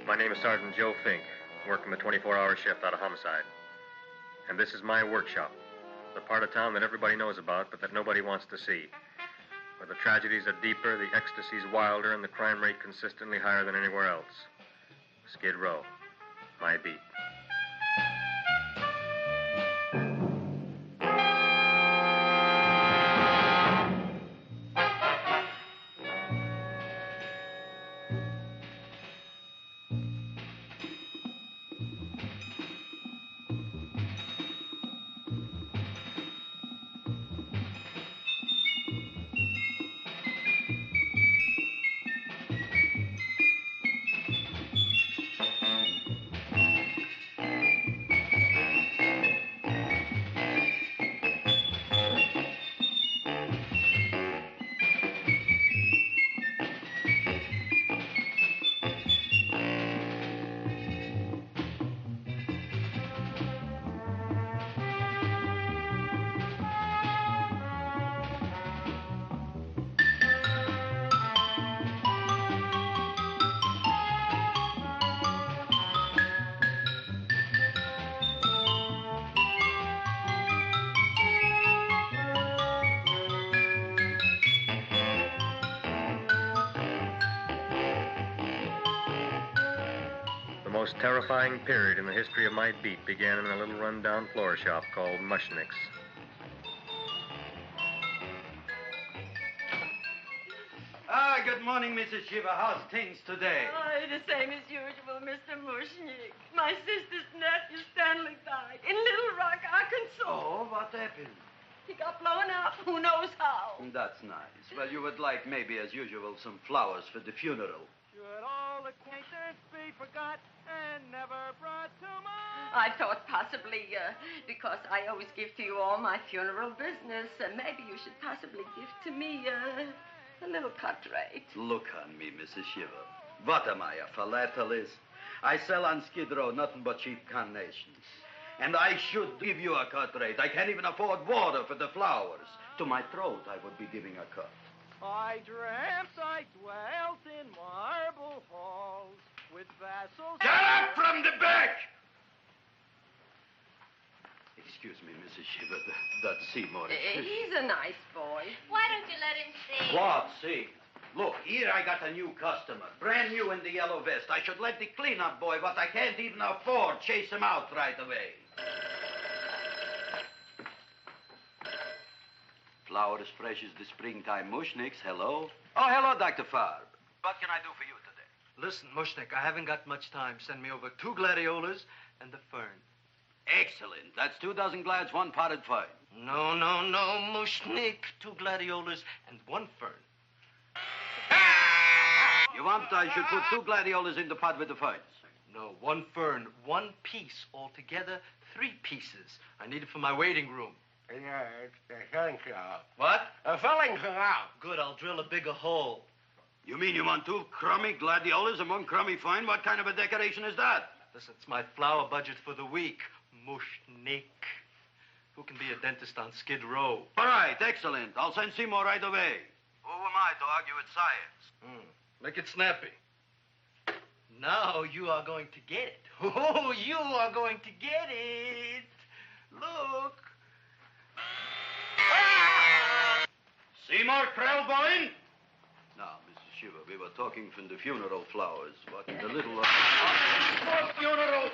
My name is Sergeant Joe Fink, working the 24-hour shift out of homicide. And this is my workshop, the part of town that everybody knows about, but that nobody wants to see. Where the tragedies are deeper, the ecstasy's wilder, and the crime rate consistently higher than anywhere else. Skid Row, my beat. The most terrifying period in the history of my beat began in a little run-down floor shop called Mushnick's. Good morning, Mrs. Shiva. How's things today? Oh, the same as usual, Mr. Mushnick. My sister's nephew, Stanley, died in Little Rock, Arkansas. Oh, what happened? He got blown up. Who knows how? That's nice. Well, you would like, maybe as usual, some flowers for the funeral. Should all acquaintance be forgot and never brought to mind? I thought possibly, because I always give to you all my funeral business, maybe you should possibly give to me, a little cut rate. Look on me, Mrs. Shiva. What am I, a philatelist? I sell on Skid Row nothing but cheap carnations. And I should give you a cut rate. I can't even afford water for the flowers. To my throat, I would be giving a cut. I dreamt I dwelt in marble halls with vassals... Get up from the back! Excuse me, Mrs. Shiva, that's Seymour. He's a nice boy. Why don't you let him see? What, see? Look, here I got a new customer, brand new in the yellow vest. I should let the cleanup boy, but I can't even afford, chase him out right away. Flower as fresh as the springtime Mushnicks. Hello? Oh, hello, Dr. Farb. What can I do for you today? Listen, Mushnick, I haven't got much time. Send me over 2 gladiolas and the fern. Excellent. That's 2 dozen glads, 1 potted fern. No, Mushnick. 2 gladiolas and 1 fern. You want I should put 2 gladiolas in the pot with the ferns? No, 1 fern, 1 piece. Altogether, 3 pieces. I need it for my waiting room. Yeah, it's the filling out. What? A filling out. Good, I'll drill a bigger hole. You mean you want 2 crummy gladiolas and 1 crummy fern? What kind of a decoration is that? Listen, it's my flower budget for the week. Mushnick. Who can be a dentist on Skid Row? All right, excellent. I'll send Seymour right away. Who am I to argue with science? Make it snappy. Now you are going to get it. Oh, you are going to get it. Look. Seymour Krelborn? Now, Mrs. Shiva, we were talking from the funeral flowers. What the little... More funeral!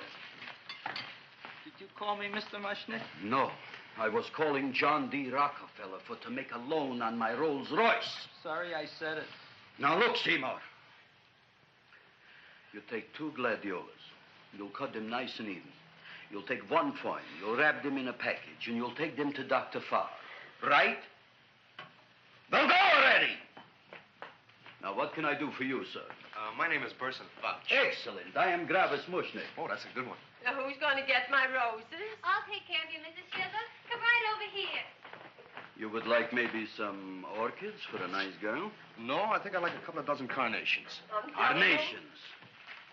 Did you call me Mr. Mushnick? No. I was calling John D. Rockefeller to make a loan on my Rolls Royce. Sorry I said it. Now, look, Seymour. You take 2 gladiolas. You'll cut them nice and even. You'll take 1 fern. You'll wrap them in a package, and you'll take them to Dr. Farr. Right? Well, go already! Now, what can I do for you, sir? My name is Burson Fudge. Excellent. I am Gravis Mushnick. Oh, that's a good one. Who's going to get my roses? I'll take care of you, Mrs. Shiva. Come right over here. You would like maybe some orchids for a nice girl? No, I think I'd like a couple of dozen carnations. Carnations.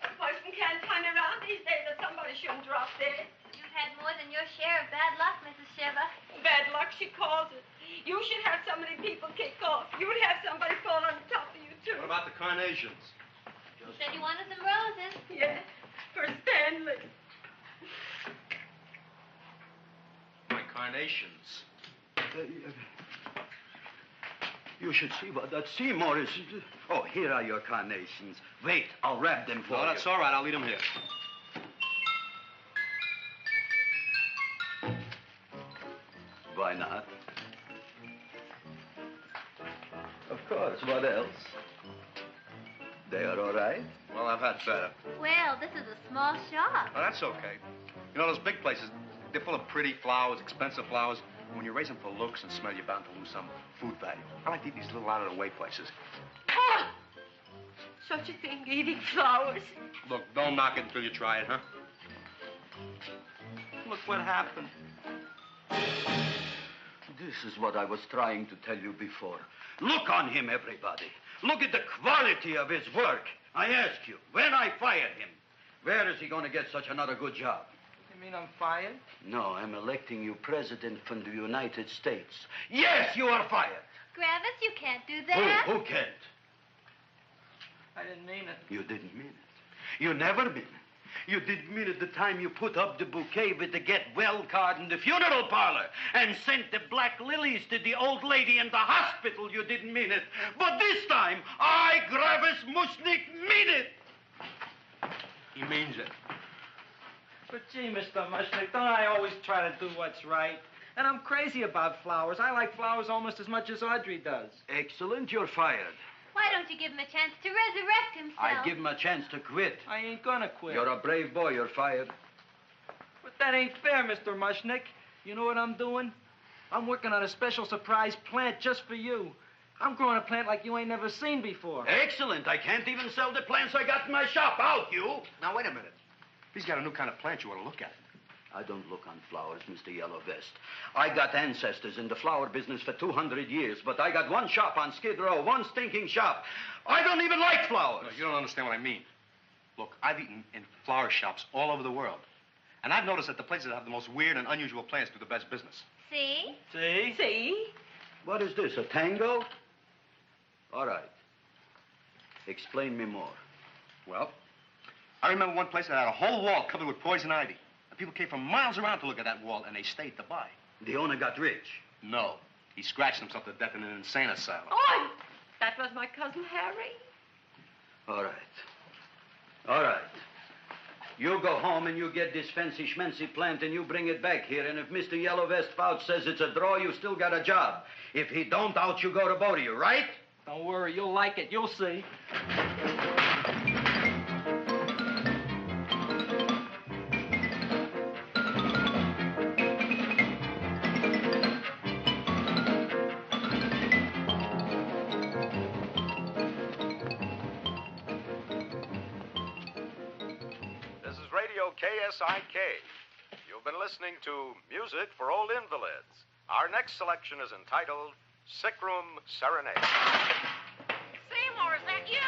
A person can't turn around these days that somebody shouldn't drop dead. You've had more than your share of bad luck, Mrs. Shiva. Bad luck, she calls it. You should have so many people kick off. You would have somebody fall on top of you, too. What about the carnations? Said you wanted some roses. Yes, for Stanley. My carnations. You should see what that Seymour is. Oh, here are your carnations. Wait, I'll wrap them for No, you. that's all right. I'll leave them here. Why not? Of course, what else? They are all right? Well, I've had better. Well, this is a small shop. Oh, that's okay. You know, those big places, they're full of pretty flowers, expensive flowers. When you raise them for looks and smell, you're bound to lose some food value. I like to eat these little out-of-the-way places. Oh! Such a thing, eating flowers. Look, don't knock it until you try it, huh? Look what happened. This is what I was trying to tell you before. Look on him, everybody. Look at the quality of his work. I ask you, when I fired him, where is he going to get such another good job? You mean I'm fired? No, I'm electing you president from the United States. Yes, you are fired. Gravis, you can't do that. Who can't? I didn't mean it. You didn't mean it. You never mean it. You didn't mean it the time you put up the bouquet with the get well card in the funeral parlor and sent the black lilies to the old lady in the hospital. You didn't mean it. But this time, I, Gravis Mushnik, mean it. He means it. But gee, Mr. Mushnick, don't I always try to do what's right? And I'm crazy about flowers. I like flowers almost as much as Audrey does. Excellent, you're fired. Why don't you give him a chance to resurrect himself? I give him a chance to quit. I ain't gonna quit. You're a brave boy, you're fired. But that ain't fair, Mr. Mushnick. You know what I'm doing? I'm working on a special surprise plant just for you. I'm growing a plant like you ain't never seen before. Excellent. I can't even sell the plants I got in my shop. Out, you. Now, wait a minute. He's got a new kind of plant you want to look at. I don't look on flowers, Mr. Yellow Vest. I got ancestors in the flower business for 200 years, but I got one shop on Skid Row, one stinking shop. I don't even like flowers. No, you don't understand what I mean. Look, I've eaten in flower shops all over the world. And I've noticed that the places that have the most weird and unusual plants do the best business. See? See? See? What is this, a tango? All right. Explain me more. Well, I remember one place that had a whole wall covered with poison ivy. And people came from miles around to look at that wall, and they stayed to buy. The owner got rich. No. He scratched himself to death in an insane asylum. Oh, that was my cousin Harry. All right. All right. You go home and you get this fancy schmancy plant and you bring it back here. And if Mr. Yellow Vest Fouch says it's a draw, you still got a job. If he don't, out you go to both of you, right? Don't worry, you'll like it. You'll see. KSIK. You've been listening to Music for Old Invalids. Our next selection is entitled Sick Room Serenade. Seymour, is that you?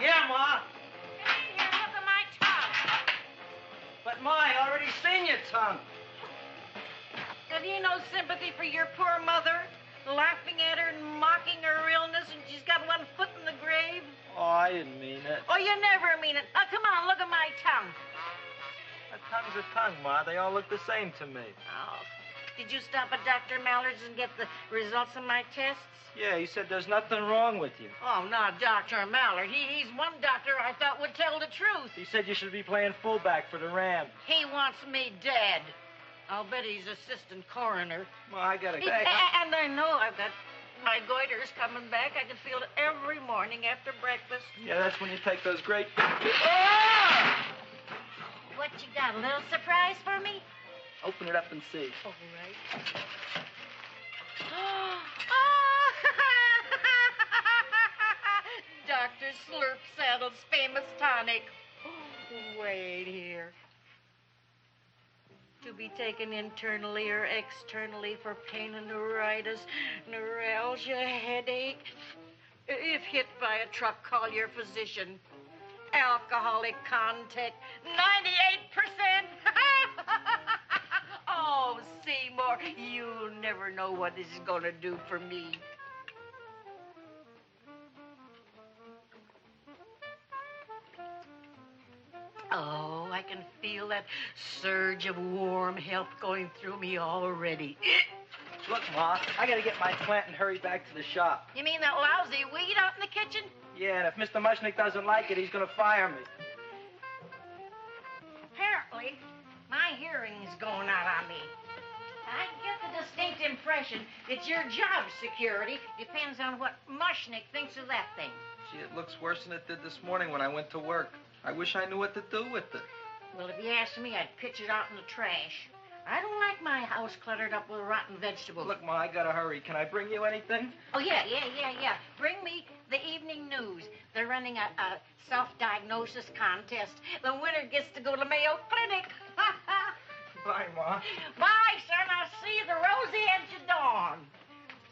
Yeah, Ma. Hey, here, look at my tongue. But, Ma, I already seen your tongue. Have you no sympathy for your poor mother? Laughing at her and mocking her illness, and she's got one foot in the grave? Oh, I didn't mean it. Oh, you never mean it. Now, come on, look at my tongue. A tongue's a tongue, Ma. They all look the same to me. Oh. Did you stop at Dr. Mallard's and get the results of my tests? Yeah, he said there's nothing wrong with you. Oh, not Dr. Mallard. He's one doctor I thought would tell the truth. He said you should be playing fullback for the Rams. He wants me dead. I'll bet he's assistant coroner. Ma, I gotta go. And I know I've got my goiter's coming back. I can feel it every morning after breakfast. Yeah, that's when you take those great... What you got, a little surprise for me? Open it up and see. All right. Dr. Slurp Saddle's famous tonic. Wait here. To be taken internally or externally for pain and neuritis, neuralgia, headache. If hit by a truck, call your physician. Alcoholic contact, 98%. Oh, Seymour, you'll never know what this is going to do for me. that surge of warm health going through me already. Look, Ma, I gotta get my plant and hurry back to the shop. You mean that lousy weed out in the kitchen? Yeah, and if Mr. Mushnick doesn't like it, he's gonna fire me. Apparently, my hearing's going out on me. I get the distinct impression that your job security depends on what Mushnick thinks of that thing. Gee, it looks worse than it did this morning when I went to work. I wish I knew what to do with it. Well, if you asked me, I'd pitch it out in the trash. I don't like my house cluttered up with rotten vegetables. Look, Ma, I gotta hurry. Can I bring you anything? Oh, yeah. Bring me the evening news. They're running a self-diagnosis contest. The winner gets to go to Mayo Clinic. Bye, Ma. Bye, son. I'll see you the rosy edge of dawn.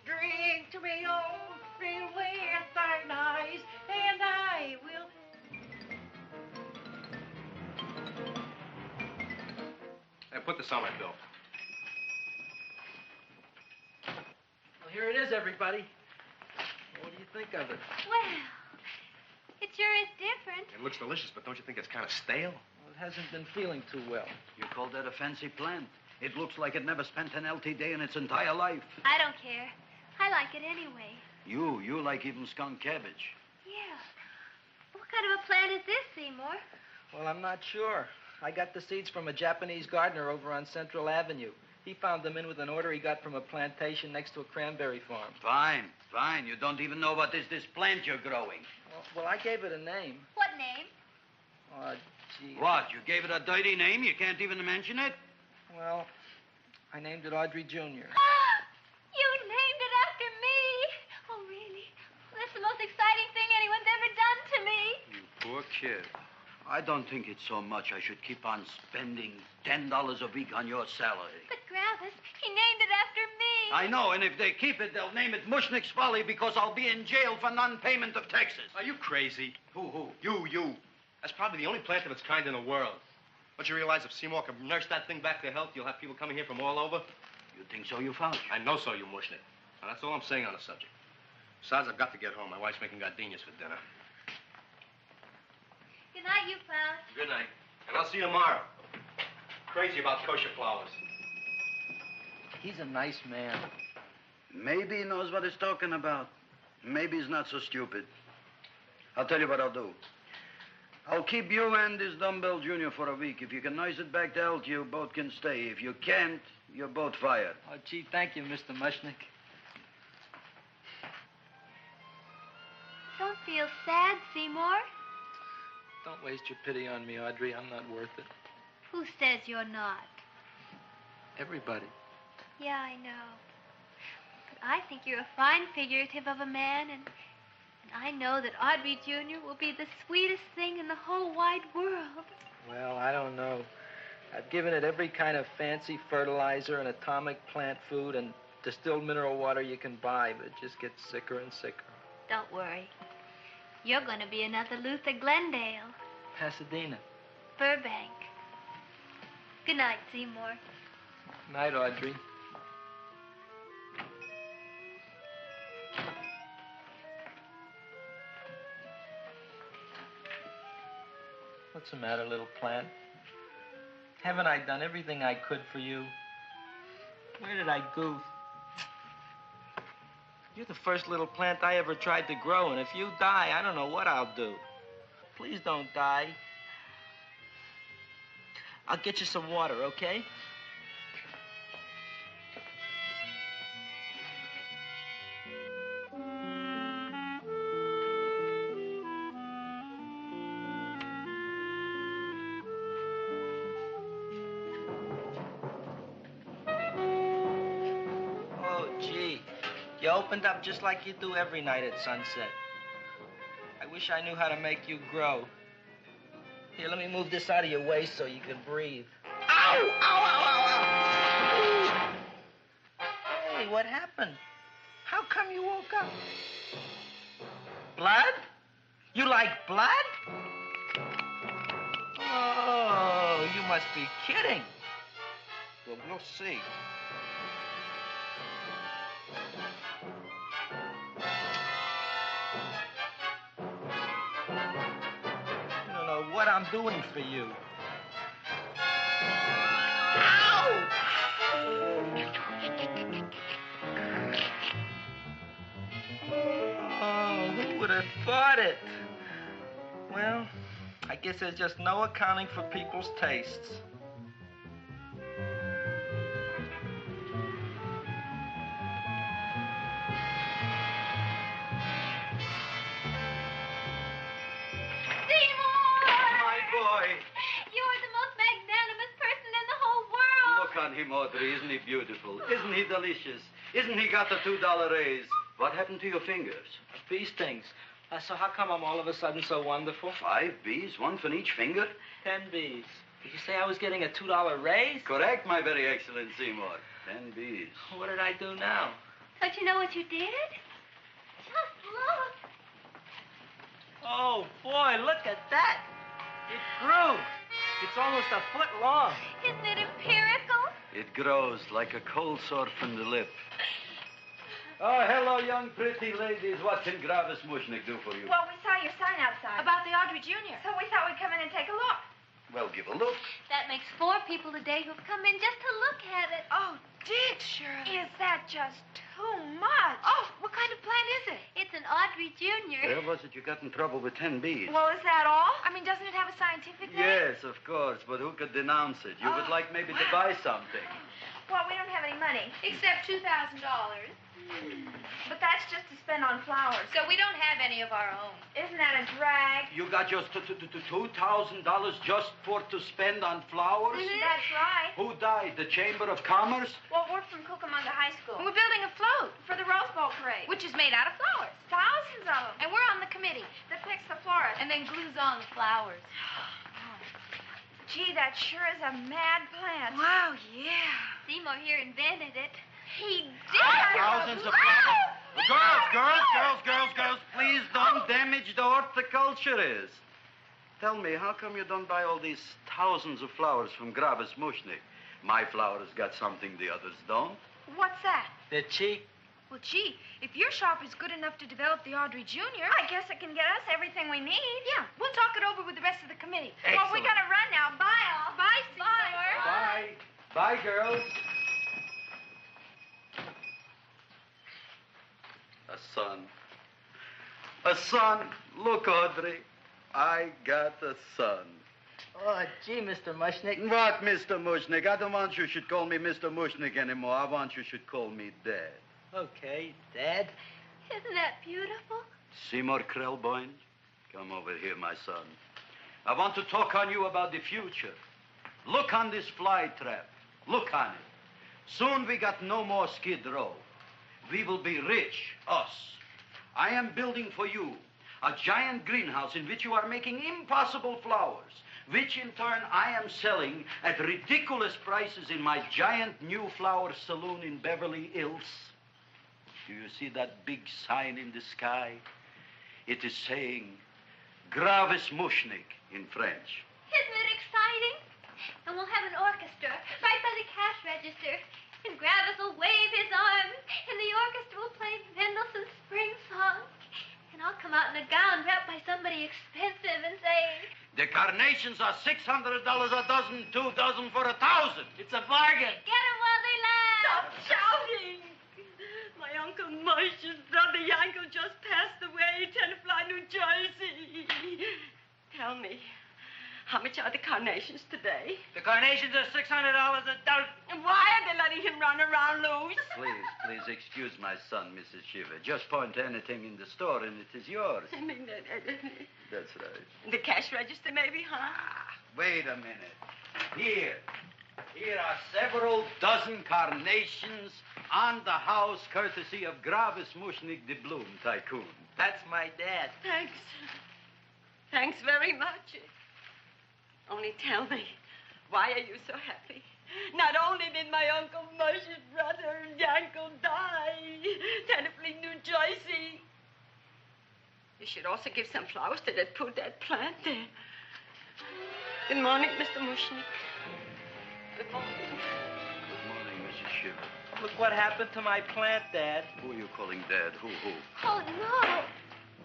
Drink to me, oh, free with thine eyes, and I will... Hey, put this on my bill. Well, here it is, everybody. What do you think of it? Well, it sure is different. It looks delicious, but don't you think it's kind of stale? Well, it hasn't been feeling too well. You call that a fancy plant? It looks like it never spent an LT day in its entire life. I don't care. I like it anyway. You like even skunk cabbage. Yeah. What kind of a plant is this, Seymour? Well, I'm not sure. I got the seeds from a Japanese gardener over on Central Avenue. He found them in with an order he got from a plantation next to a cranberry farm. Fine. You don't even know what is this plant you're growing. Well, I gave it a name. What name? Oh, gee. What, you gave it a dirty name? You can't even mention it? Well, I named it Audrey Jr. You named it after me. Oh, really? That's the most exciting thing anyone's ever done to me. You poor kid. I don't think it's so much I should keep on spending $10 a week on your salary. But, Gravis, he named it after me. I know, and if they keep it, they'll name it Mushnick's Folly because I'll be in jail for non-payment of taxes. Are you crazy? Who? You. That's probably the only plant of its kind in the world. Don't you realize if Seymour can nurse that thing back to health, you'll have people coming here from all over? You think so, you found? I know so, you Mushnick. Now, that's all I'm saying on the subject. Besides, I've got to get home. My wife's making gardenias for dinner. Good night, you fellas. Good night. And I'll see you tomorrow. Crazy about kosher flowers. He's a nice man. Maybe he knows what he's talking about. Maybe he's not so stupid. I'll tell you what I'll do. I'll keep you and this dumbbell junior for a week. If you can nurse it back to health, you both can stay. If you can't, you're both fired. Oh, gee, thank you, Mr. Mushnick. Don't feel sad, Seymour. Don't waste your pity on me, Audrey. I'm not worth it. Who says you're not? Everybody. Yeah, I know. But I think you're a fine figurative of a man, and I know that Audrey Jr. will be the sweetest thing in the whole wide world. Well, I don't know. I've given it every kind of fancy fertilizer and atomic plant food and distilled mineral water you can buy, but it just gets sicker and sicker. Don't worry. You're going to be another Luther Glendale. Pasadena. Burbank. Good night, Seymour. Night, Audrey. What's the matter, little plant? Haven't I done everything I could for you? Where did I goof? You're the first little plant I ever tried to grow, and if you die, I don't know what I'll do. Please don't die. I'll get you some water, okay? You opened up just like you do every night at sunset. I wish I knew how to make you grow. Here, let me move this out of your way so you can breathe. Ow! Ow, ow, ow, ow! Hey, what happened? How come you woke up? Blood? You like blood? Oh, you must be kidding. Well, we'll see. You don't know what I'm doing for you. Who would have thought it? Well, I guess there's just no accounting for people's tastes. You're the most magnanimous person in the whole world. Look on him, Audrey. Isn't he beautiful? Isn't he delicious? Isn't he got the $2 raise? What happened to your fingers? Bee stings. So how come I'm all of a sudden so wonderful? 5 bees, one for each finger? 10 bees. Did you say I was getting a $2 raise? Correct, my very excellent Seymour. 10 bees. What did I do now? Don't you know what you did? Just look. Oh, boy, look at that. It grew. It's almost a foot long. Isn't it empirical? It grows like a cold sore from the lip. Oh, hello, young pretty ladies. What can Gravis Mushnik do for you? Well, we saw your sign outside. About the Audrey Jr. So we thought we'd come in and take a look. Well, give a look. That makes 4 people today who've come in just to look at it. Oh, Dick, Shirley. Is that just too much? Oh, what kind of plant is it? It's an Audrey Jr. Where was it you got in trouble with 10 bees? Well, is that all? I mean, doesn't it have a scientific name? Yes, of course, but who could denounce it? You would like maybe to buy something. Well, we don't have any money. Except $2,000. But that's just to spend on flowers. So we don't have any of our own. Isn't that a drag? You got just $2,000 just to spend on flowers? That's right. Who died? The Chamber of Commerce? Well, we're from Cucamonga High School. We're building a float for the Rose Bowl parade. Which is made out of flowers. Thousands of them. And we're on the committee that picks the florist. And then glues on the flowers. Gee, that sure is a mad plant. Wow, yeah. Seymour here invented it. He did. Thousands of flowers. Girls, please don't damage the horticulturist. Tell me, how come you don't buy all these thousands of flowers from Gravis Mushnik? My flowers got something the others don't. What's that? They're cheap. Well, gee, if your shop is good enough to develop the Audrey Jr., I guess it can get us everything we need. Yeah, we'll talk it over with the rest of the committee. Excellent. Well, we gotta run now. Bye, all. Bye, Seymour. Bye. Bye, girls. A son. A son. Look, Audrey. I got a son. Oh, gee, Mr. Mushnik. What, Mr. Mushnik? I don't want you should call me Mr. Mushnik anymore. I want you should call me Dad. Okay, Dad. Isn't that beautiful? Seymour Krelborn, come over here, my son. I want to talk on you about the future. Look on this fly trap. Look on it. Soon we got no more Skid Row. We will be rich, us. I am building for you a giant greenhouse in which you are making impossible flowers, which in turn I am selling at ridiculous prices in my giant new flower saloon in Beverly Hills. Do you see that big sign in the sky? It is saying Gravis Mushnik in French. Isn't it exciting? And we'll have an orchestra right by the cash register. And Gravis will wave his arms, and the orchestra will play Mendelssohn's Spring Song. And I'll come out in a gown wrapped by somebody expensive and say, The carnations are $600 a dozen, 2 dozen for $1,000. It's a bargain. get 'em while they last. Stop shouting! My Uncle Moshe's brother Yankel just passed away, Tenafly, New Jersey. Tell me, how much are the carnations today? The carnations are $600 a dozen. And why are they letting him run around loose? Please excuse my son, Mrs. Shiver. Just point to anything in the store and it is yours. I mean, That's right. the cash register maybe, huh? Wait a minute. Here are several dozen carnations on the house courtesy of Gravis Mushnik the Bloom Tycoon. That's my dad. Thanks. Thanks very much. Only tell me, why are you so happy? Not only did my Uncle Moshe's brother Yankel die, Tenafly, New Jersey, you should also give some flowers to that poor dead plant there. Good morning, Mr. Mushnik. Good morning. Good morning, Mrs. Shiver. Look what happened to my plant, Dad. Who are you calling Dad? Who? Oh, no.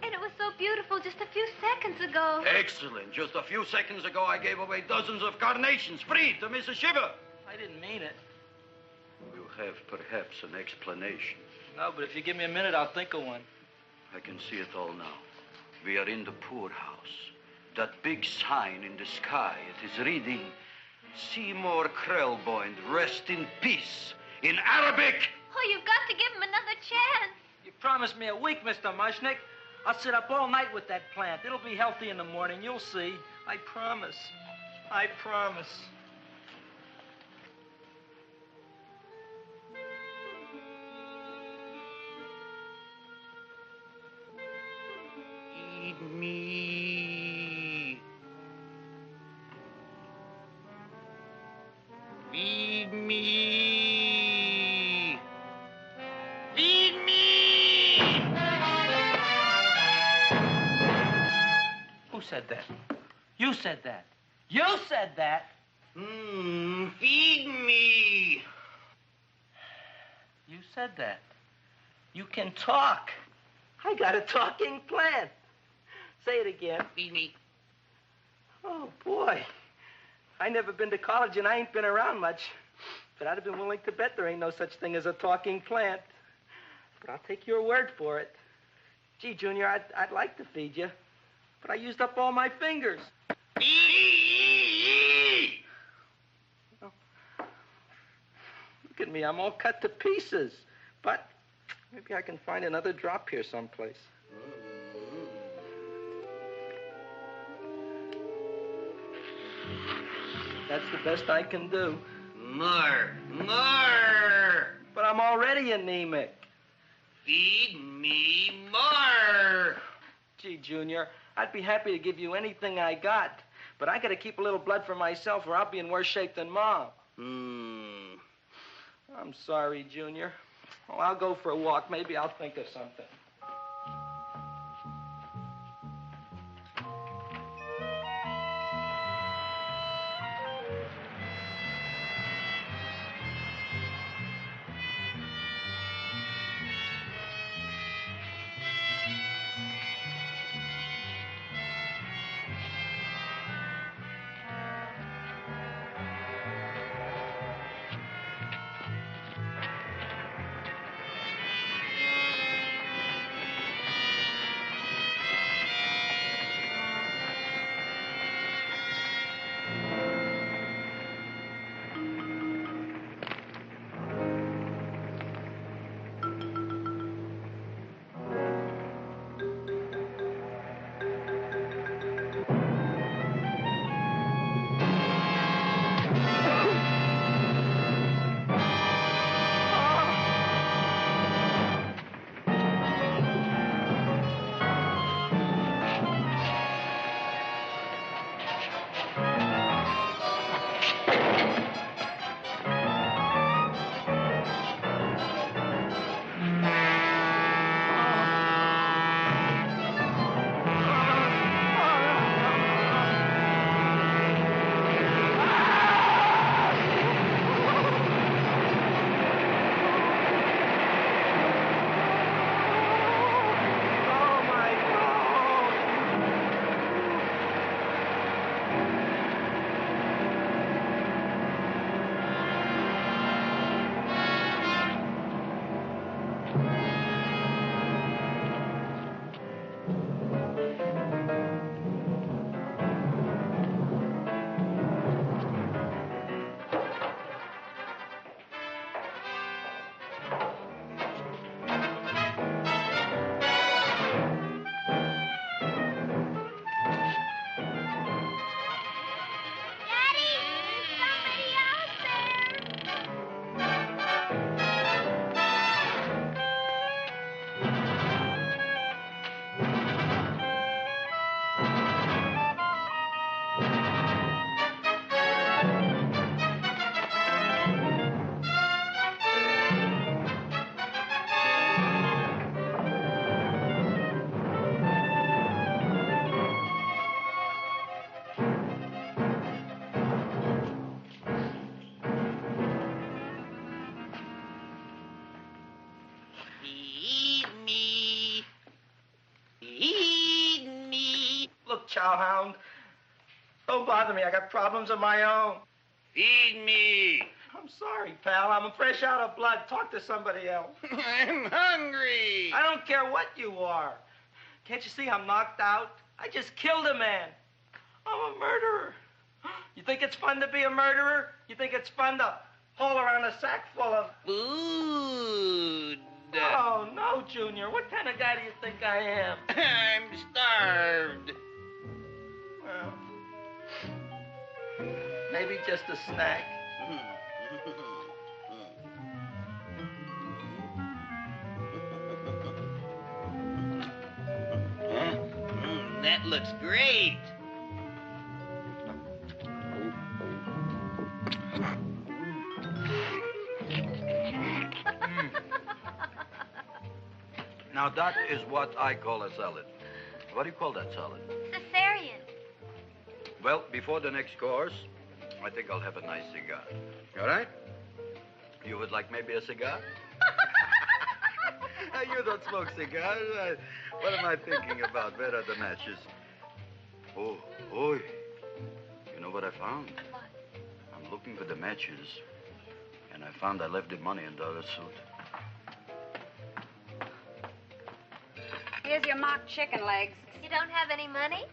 And it was so beautiful just a few seconds ago. Excellent. Just a few seconds ago, I gave away dozens of carnations free to Mrs. Shiver. I didn't mean it. You have perhaps an explanation. No, but if you give me a minute, I'll think of one. I can see it all now. We are in the poorhouse. That big sign in the sky, it is reading, Seymour Krelborn, rest in peace, in Arabic. Oh, you've got to give him another chance. You promised me a week, Mr. Mushnick. I'll sit up all night with that plant. It'll be healthy in the morning. You'll see. I promise. I promise. Feed me. Feed me. Feed me. Who said that? You said that. You said that. Feed me. You said that. You can talk. I got a talking plant. Say it again. Feed me. Oh, boy. I never been to college and I ain't been around much. But I'd have been willing to bet there ain't no such thing as a talking plant. But I'll take your word for it. Gee, Junior, I'd like to feed you. But I used up all my fingers. Oh. Look at me. I'm all cut to pieces. But maybe I can find another drop here someplace. That's the best I can do. More. But I'm already anemic. Feed me more. Gee, Junior, I'd be happy to give you anything I got. But I gotta keep a little blood for myself or I'll be in worse shape than Mom. I'm sorry, Junior. Oh, I'll go for a walk. Maybe I'll think of something. Chowhound. Don't bother me. I got problems of my own. Feed me. I'm sorry, pal. I'm fresh out of blood. Talk to somebody else. I'm hungry. I don't care what you are. Can't you see I'm knocked out? I just killed a man. I'm a murderer. You think it's fun to be a murderer? You think it's fun to haul around a sack full of... Food. Oh, no, Junior. What kind of guy do you think I am? I'm starved. Well, maybe just a snack. That looks great. Now, that is what I call a salad. What do you call that salad? Caesarean. Well, before the next course, I think I'll have a nice cigar. All right? You would like maybe a cigar? You don't smoke cigars. What am I thinking about? Where are the matches? Oh, oi. You know what I found? What? I'm looking for the matches, and I found I left the money in the other suit. Here's your mock chicken legs. You don't have any money?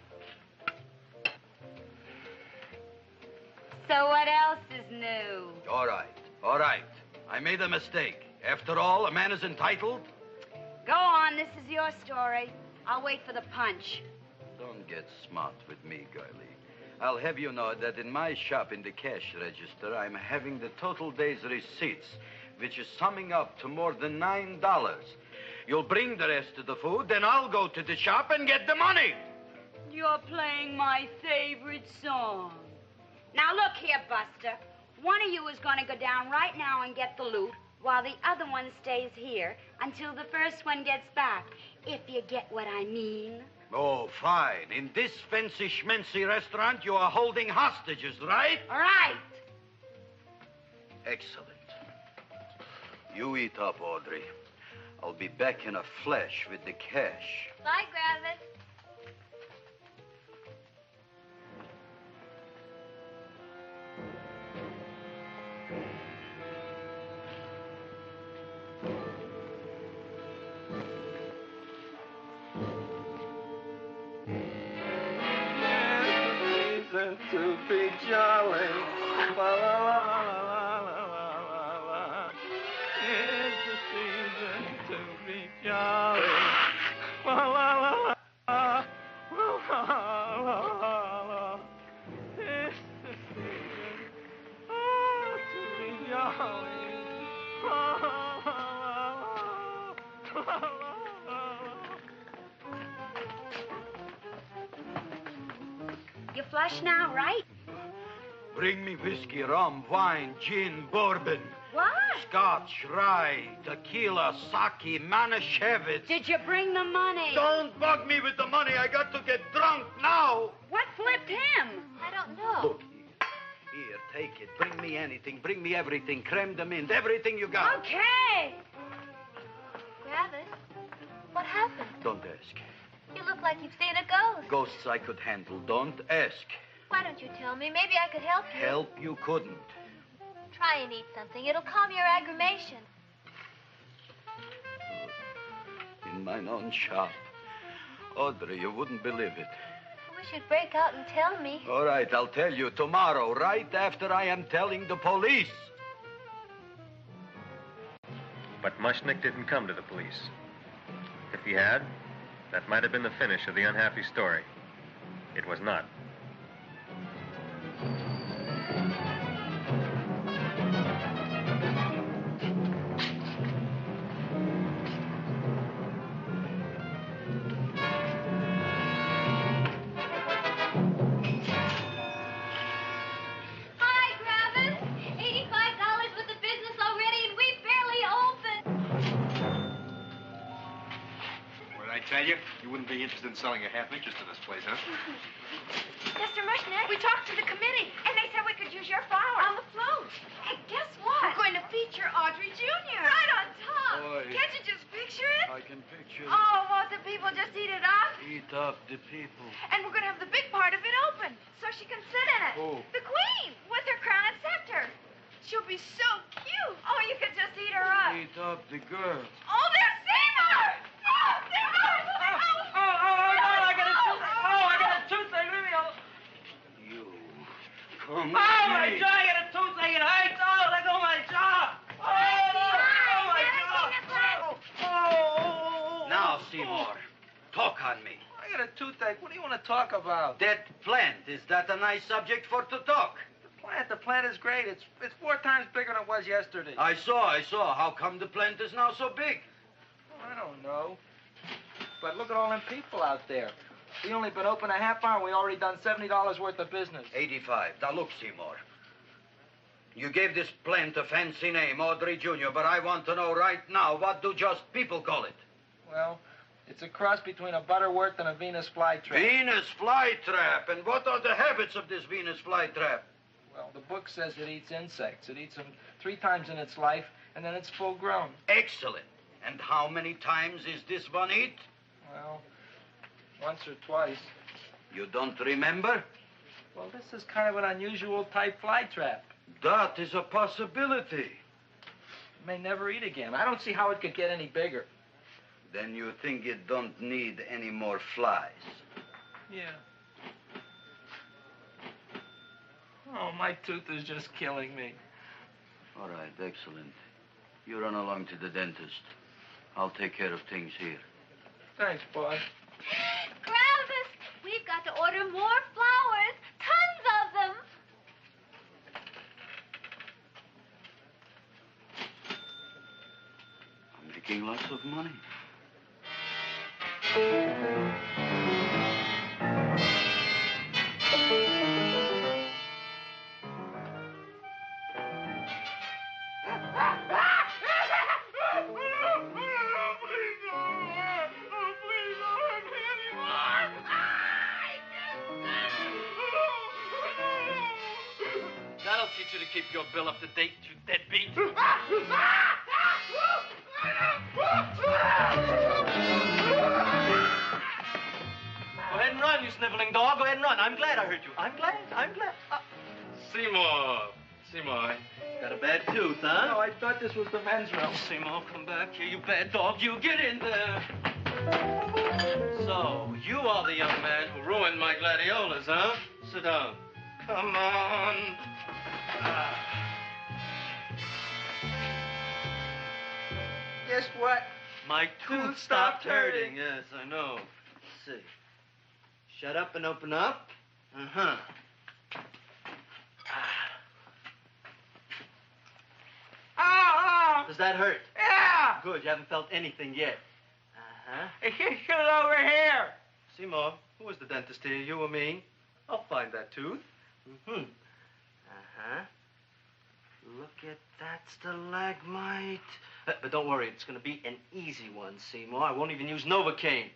So what else is new? All right. I made a mistake. After all, a man is entitled. Go on, this is your story. I'll wait for the punch. Don't get smart with me, girlie. I'll have you know that in my shop in the cash register, I'm having the total day's receipts, which is summing up to more than $9. You'll bring the rest of the food, then I'll go to the shop and get the money. You're playing my favorite song. Now, look here, Buster. One of you is going to go down right now and get the loot, while the other one stays here until the first one gets back, if you get what I mean. Oh, fine. In this fancy schmancy restaurant, you are holding hostages, right? Right. Excellent. You eat up, Audrey. I'll be back in a flash with the cash. Bye, Gravis. To be jolly. La, la, la, la, la, la, la, la. It's the season to be jolly. La, la, la, la, la, la, la, la. It's the season to be jolly. La, la, la, la, la, la. You flush now, right? Bring me whiskey, rum, wine, gin, bourbon. What? Scotch, rye, tequila, sake, Manischewitz. Did you bring the money? Don't bug me with the money. I got to get drunk now. What flipped him? I don't know. Look, here, take it. Bring me anything. Bring me everything. Creme de menthe, everything you got. Okay. Gravis, what happened? Don't ask. You look like you've seen a ghost. Ghosts I could handle. Don't ask. Why don't you tell me? Maybe I could help you. Help you couldn't. Try and eat something. It'll calm your aggravation. In mine own shop. Audrey, you wouldn't believe it. I wish you'd break out and tell me. All right, I'll tell you tomorrow, right after I am telling the police. But Mushnick didn't come to the police. If he had, that might have been the finish of the unhappy story. It was not. Hi, Gravis. $85 with the business already, and we barely opened. What did I tell you? You wouldn't be interested in selling your half interest in this place, huh? Mr. Mushnick, we talked to the committee, and they said we could use your flour on the float. And guess what? We're going to feature Audrey Jr. Right on top. Boy. Can't you just picture it? I can picture it. Oh, won't the people just eat it up? Eat up the people. And we're going to have the big part of it open, so she can sit in it. Who? The Queen, with her crown and scepter. She'll be so cute. Oh, you could just eat her up. Eat up the girl. Oh, there's Seymour! Oh, Seymour! I got a toothache. Leave me alone. You come Oh, my jaw, I got a toothache. It hurts. Oh, let go of my jaw. Now, Seymour, talk on me. I got a toothache. What do you want to talk about? That plant, is that a nice subject for to talk? The plant is great. It's 4 times bigger than it was yesterday. I saw. How come the plant is now so big? I don't know. But look at all them people out there. We only been open a half hour. We already done $70 worth of business. 85. Now, look, Seymour. You gave this plant a fancy name, Audrey Jr., but I want to know right now, what do just people call it? Well, it's a cross between a Butterworth and a Venus flytrap. Venus flytrap. And what are the habits of this Venus flytrap? Well, the book says it eats insects. It eats them 3 times in its life, and then it's full grown. Excellent. And how many times is this one eat? Well, once or twice. You don't remember? Well, this is kind of an unusual type flytrap. That is a possibility. It may never eat again. I don't see how it could get any bigger. Then you think it don't need any more flies? Yeah. Oh, my tooth is just killing me. All right, excellent. You run along to the dentist. I'll take care of things here. Thanks, boy. Gravis, we've got to order more flowers. Tons of them. I'm making lots of money. That'll teach you to keep your bill up to date, you deadbeat. Go ahead and run, you sniveling dog. Go ahead and run. I'm glad I hurt you. I'm glad. Seymour, got a bad tooth, huh? No, I thought this was the men's room. Seymour, come back here, you bad dog. You get in there. So, you are the young man who ruined my gladiolas, huh? Sit down. Come on. Guess what? My tooth stopped hurting. Yes, I know. Let's see. Shut up and open up. Uh-huh. Oh! Does that hurt? Yeah! Good, you haven't felt anything yet. Uh-huh. Get it over here. Seymour, who was the dentist here, you or me? I'll find that tooth. Mm-hmm. Uh-huh. Look at that stalagmite. But don't worry, it's going to be an easy one, Seymour. I won't even use Novocaine.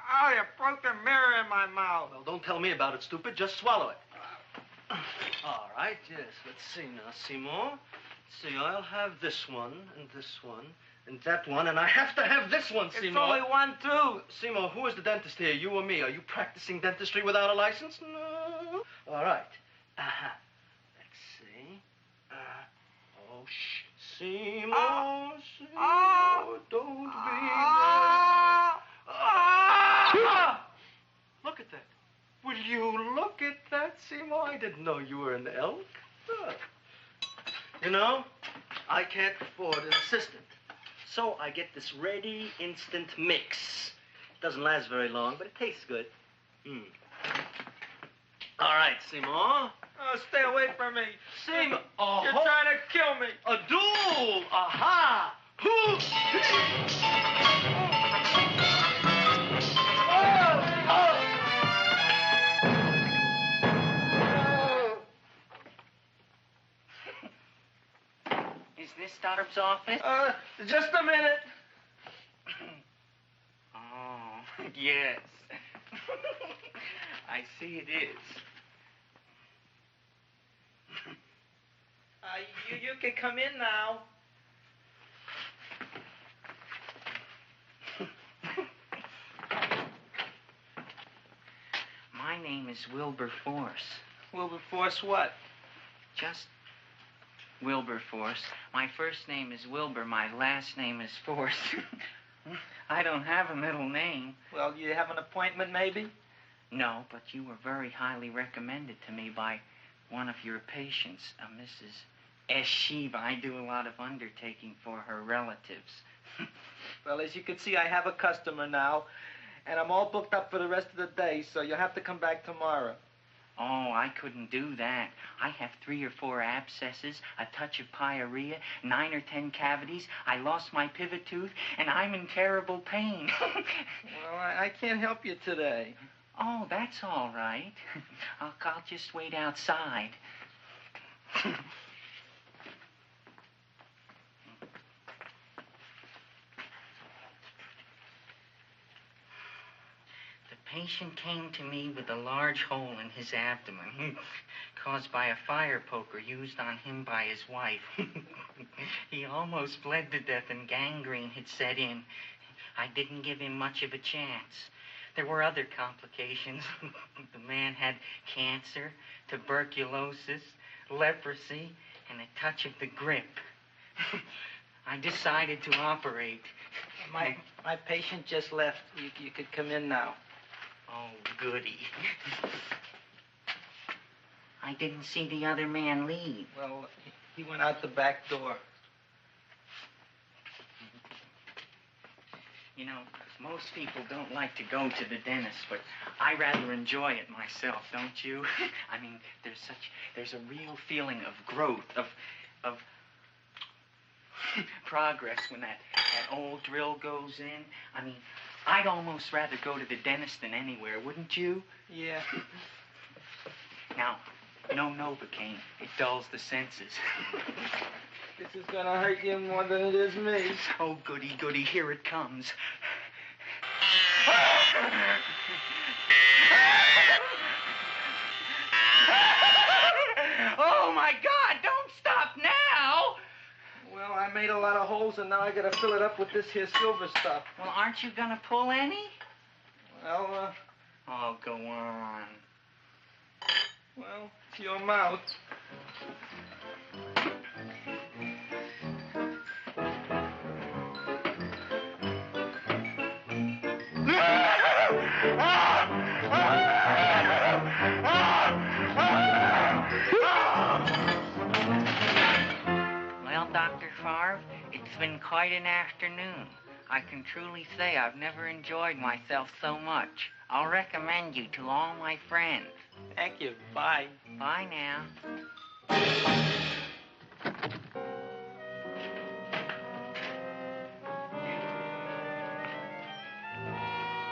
Oh, you broke the mirror in my mouth. Well, don't tell me about it, stupid. Just swallow it. All right, yes. Let's see now, Seymour. Let's see, I'll have this one, and this one, and that one, and I have to have this one, Seymour. It's only one tooth. Seymour, who is the dentist here, you or me? Are you practicing dentistry without a license? No. All right. Uh-huh. Let's see. Oh, shh. Seymour, Seymour, don't be Look at that. Will you look at that, Seymour? I didn't know you were an elk. You know, I can't afford an assistant. So I get this ready instant mix. Doesn't last very long, but it tastes good. All right, Seymour. Oh, stay away from me. Seymour. You're trying to kill me. A duel. Aha. Is this Stoddard's office? Just a minute. Oh, yes. I see it is. You can come in now. My name is Wilbur Force. Wilberforce what? Just Wilberforce. My first name is Wilbur. My last name is Force. I don't have a middle name. Well, you have an appointment, maybe? No, but you were very highly recommended to me by one of your patients, Mrs. S. Sheba. I do a lot of undertaking for her relatives. Well, as you can see, I have a customer now, and I'm all booked up for the rest of the day, so you'll have to come back tomorrow. Oh, I couldn't do that. I have 3 or 4 abscesses, a touch of pyorrhea, 9 or 10 cavities. I lost my pivot tooth, and I'm in terrible pain. Well, I can't help you today. Oh, that's all right. I'll just wait outside. The patient came to me with a large hole in his abdomen caused by a fire poker used on him by his wife. He almost bled to death and gangrene had set in. I didn't give him much of a chance. There were other complications. The man had cancer, tuberculosis, leprosy, and a touch of the grip. I decided to operate. My patient just left. You could come in now. Oh, goody. I didn't see the other man leave. Well, he went out the back door. You know, most people don't like to go to the dentist, but I rather enjoy it myself, don't you? I mean, there's a real feeling of growth, of progress when that old drill goes in. I mean, I'd almost rather go to the dentist than anywhere, wouldn't you? Yeah. Now, no Novocaine. It dulls the senses. This is gonna hurt you more than it is me. Oh, goody, goody, here it comes. Oh, my God, don't stop now! Well, I made a lot of holes, and now I gotta fill it up with this here silver stuff. Well, aren't you gonna pull any? Well, Oh, go on. Well, it's your mouth. Well, Dr. Favre, it's been quite an afternoon. I can truly say I've never enjoyed myself so much. I'll recommend you to all my friends. Thank you. Bye. Bye now.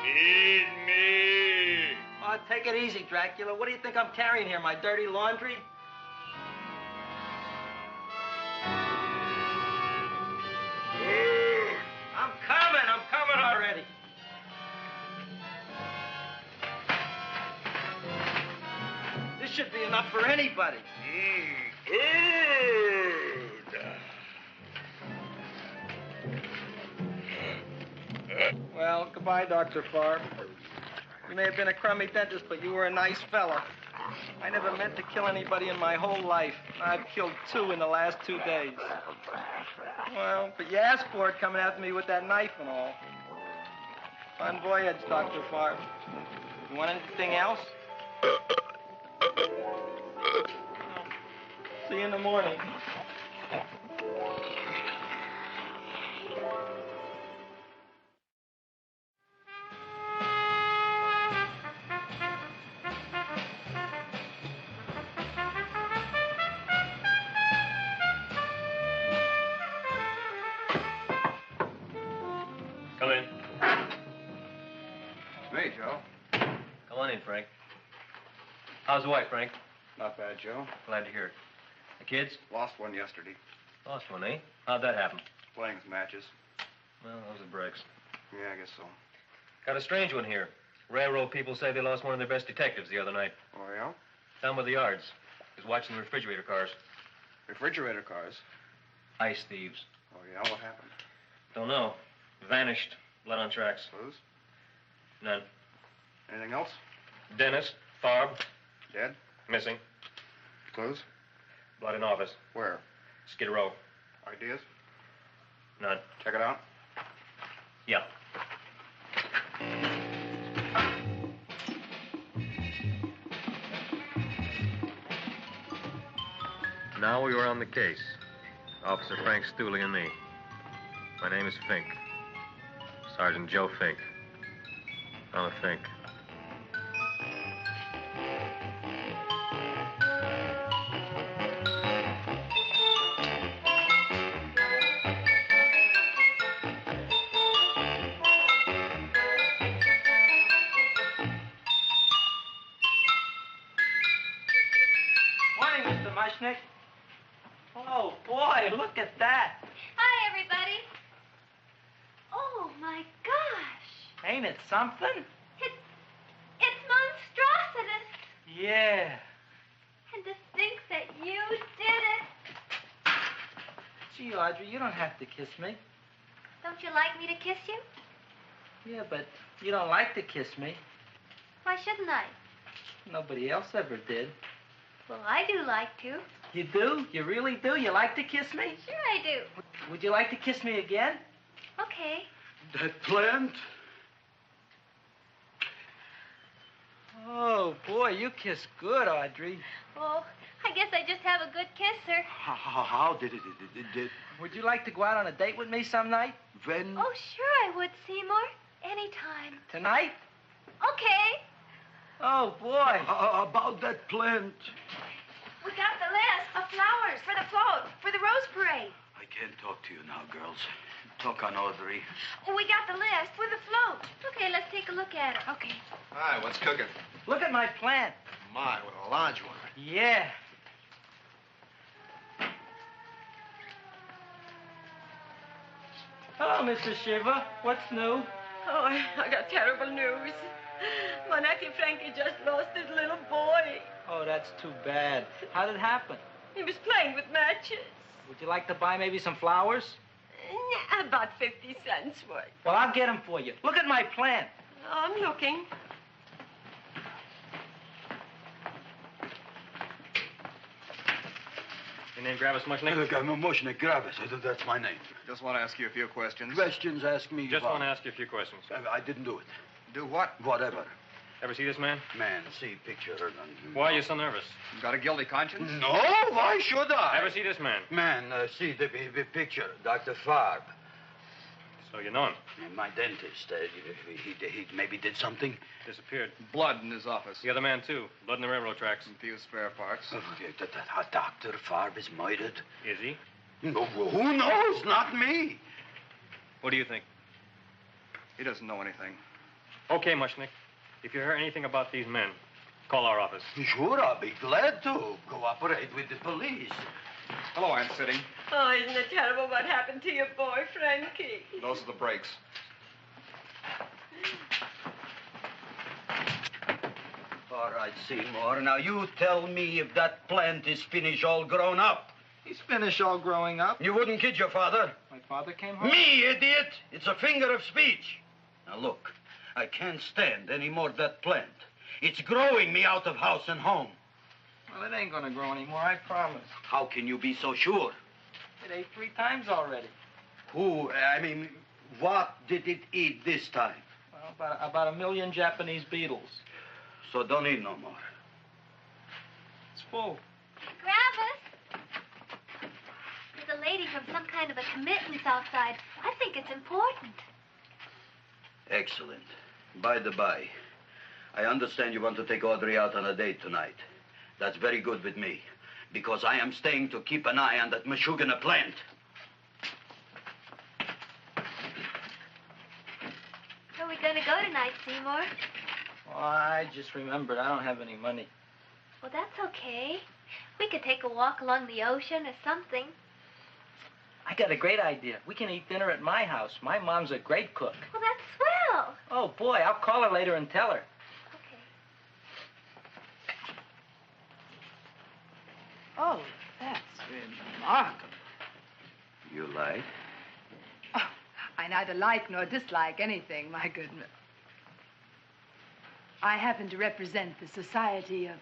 Feed me. Oh, take it easy, Dracula. What do you think I'm carrying here, my dirty laundry? I'm coming already. This should be enough for anybody. Well, goodbye, Dr. Favre. You may have been a crummy dentist, but you were a nice fella. I never meant to kill anybody in my whole life. I've killed 2 in the last 2 days. Well, but you asked for it coming after me with that knife and all. Fun voyage, Dr. Favre. You want anything else? See you in the morning. Come in. Hey, Joe. Come on in, Frank. How's the wife, Frank? Not bad, Joe. Glad to hear it. The kids? Lost one yesterday. Lost one, eh? How'd that happen? Playing some matches. Well, those are breaks. Yeah, I guess so. Got a strange one here. Railroad people say they lost one of their best detectives the other night. Oh, yeah? Down by the yards. He was watching the refrigerator cars. Refrigerator cars? Ice thieves. Oh, yeah? What happened? Don't know. Vanished. Blood on tracks. Clues? None. Anything else? Dennis. Farb. Dead? Missing. Clues? Blood in office. Where? Skid Row. Ideas? None. Check it out. Yeah. Now we were on the case. Officer Frank Stooley and me. My name is Fink. Sergeant Joe Fink. I'm a Fink. Morning, Mr. Mushnick. Oh, boy, look at that. Hi, everybody. Oh, my gosh. Ain't it something? It's monstrosity. Yeah. And to think that you did it. Gee, Audrey, you don't have to kiss me. Don't you like me to kiss you? Yeah, but you don't like to kiss me. Why shouldn't I? Nobody else ever did. Well, I do like to. You do? You really do? You like to kiss me? Sure I do. Would you like to kiss me again? Okay. That plant? Oh, boy, you kiss good, Audrey. Oh, I guess I just have a good kisser. How did it? Would you like to go out on a date with me some night? When? Oh, sure I would, Seymour. Anytime. Tonight? Okay. Oh, boy. About that plant. We got the list of flowers for the float, for the rose parade. I can't talk to you now, girls. Talk on Audrey. We got the list for the float. Okay, let's take a look at it. Okay. Hi, what's cooking? Look at my plant. My, what a large one. Yeah. Hello, Mrs. Shiva. What's new? Oh, I got terrible news. My nephew Frankie just lost his little boy. Oh, that's too bad. How did it happen? He was playing with matches. Would you like to buy maybe some flowers? About 50 cents worth. Well, I'll get them for you. Look at my plant. I'm looking. Your name Gravis Mushnick? Look, I'm a Mushnick Gravis. That's my name. Just want to ask you a few questions. Questions, ask me. Just about. want to ask you a few questions. I didn't do it. Do what? Whatever. Ever see this man? Man, see picture. Why are you so nervous? You got a guilty conscience? No, why should I? Ever see this man? Man, see the picture. Dr. Farb. So you know him? My dentist. He maybe did something. Disappeared. Blood in his office. The other man, too. Blood in the railroad tracks. Some few spare parts. Dr. Farb is murdered. Is he? No, who knows? Not me. What do you think? He doesn't know anything. Okay, Mushnick. If you hear anything about these men, call our office. Sure, I'll be glad to cooperate with the police. Hello, Aunt Sitting. Oh, isn't it terrible what happened to your boy, Frankie? Those are the brakes. All right, Seymour. Now, you tell me if that plant is finished all grown up. He's finished all growing up. You wouldn't kid your father? My father came home? Me, idiot! It's a finger of speech. Now, look, I can't stand any more of that plant. It's growing me out of house and home. Well, it ain't gonna grow anymore, I promise. How can you be so sure? It ate 3 times already. What did it eat this time? Well, about 1 million Japanese beetles. So don't eat no more. It's full. Gravis! There's a lady from some kind of a committance outside. I think it's important. Excellent. By the by, I understand you want to take Audrey out on a date tonight. That's very good with me, because I am staying to keep an eye on that Meshuggah plant. Where are we going to go tonight, Seymour? Well, I just remembered I don't have any money. Well, that's okay. We could take a walk along the ocean or something. I got a great idea. We can eat dinner at my house. My mom's a great cook. Well, that's swell. Oh, boy, I'll call her later and tell her. Oh, that's remarkable. You like? Oh, I neither like nor dislike anything, my goodness. I happen to represent the Society of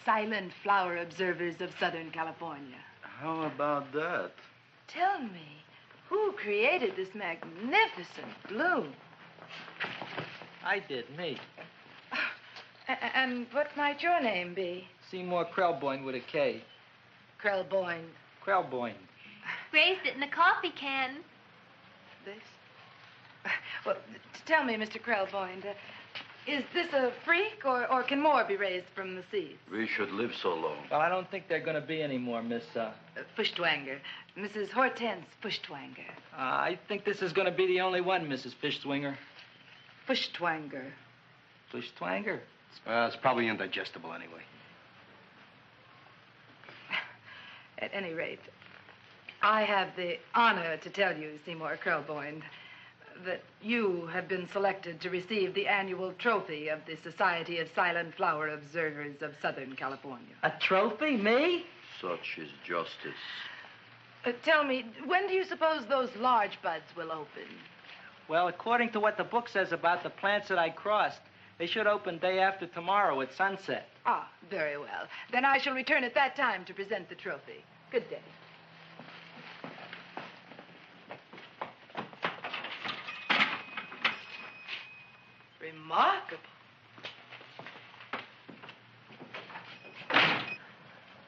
Silent Flower Observers of Southern California. How about that? Tell me, who created this magnificent bloom? I did, me. And what might your name be? Seymour Krelborn with a K. Krelborn. Krelborn. Raised it in a coffee can. This? Well, tell me, Mr. Krelborn, is this a freak, or can more be raised from the seas? We should live so long. Well, I don't think there are going to be any more, Miss, Fuschtwanger. Mrs. Hortense Fuschtwanger. I think this is going to be the only one, Mrs. Fishswinger. Fuschtwanger. Fuschtwanger? It's probably indigestible anyway. At any rate, I have the honor to tell you, Seymour Krelborn, that you have been selected to receive the annual trophy of the Society of Silent Flower Observers of Southern California. A trophy? Me? Such is justice. Tell me, when do you suppose those large buds will open? Well, according to what the book says about the plants that I crossed, they should open day after tomorrow at sunset. Ah, very well. Then I shall return at that time to present the trophy. Good day. Remarkable.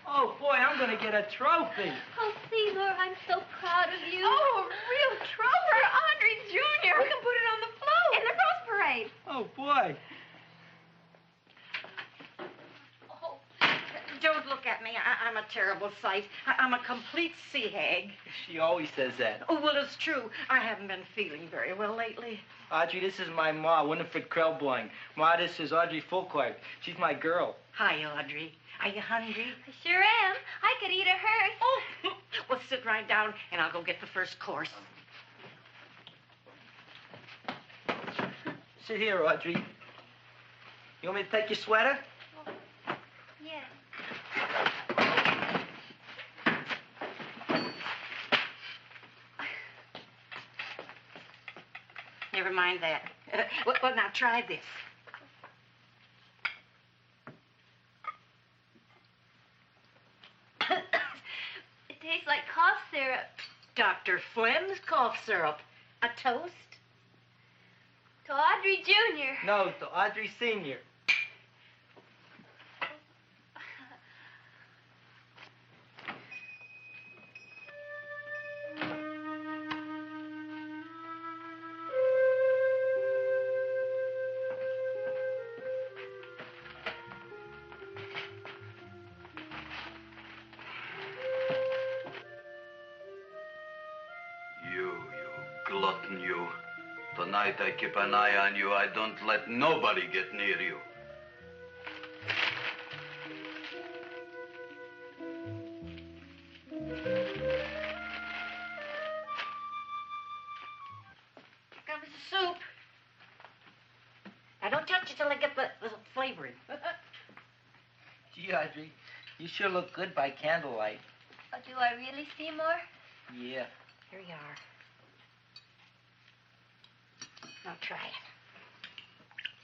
Oh, boy, I'm going to get a trophy. Oh, Seymour, I'm so proud of you. Oh, a real trophy for Audrey Jr. We can put it on the float. In the Rose Parade. Oh, boy. Don't look at me. I'm a terrible sight. I'm a complete sea hag. She always says that. Oh, well, it's true. I haven't been feeling very well lately. Audrey, this is my ma, Winifred Krelborn. Ma, this is Audrey Fulcourt. She's my girl. Hi, Audrey. Are you hungry? I sure am. I could eat a hearse. Oh, well, sit right down, and I'll go get the first course. Sit here, Audrey. You want me to take your sweater? Yeah. Never mind that. Well, now try this. It tastes like cough syrup. Dr. Flynn's cough syrup. A toast? To Audrey Jr. No, to Audrey Sr. You glutton, you. Tonight I keep an eye on you. I don't let nobody get near you. Here comes the soup. Now, don't touch it till I get the flavoring. Gee, Audrey, you sure look good by candlelight. Oh, do I really, Seymour? Yeah. Here you are. Now try it.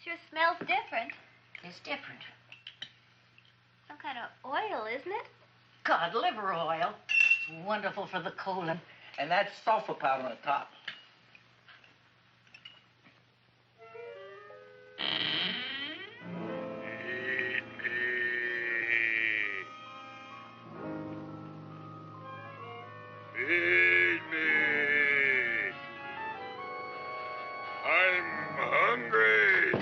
Sure smells different. It's different. Some kind of oil, isn't it? Cod liver oil. It's wonderful for the colon. And that's sulfur powder on the top. Feed me. I'm hungry.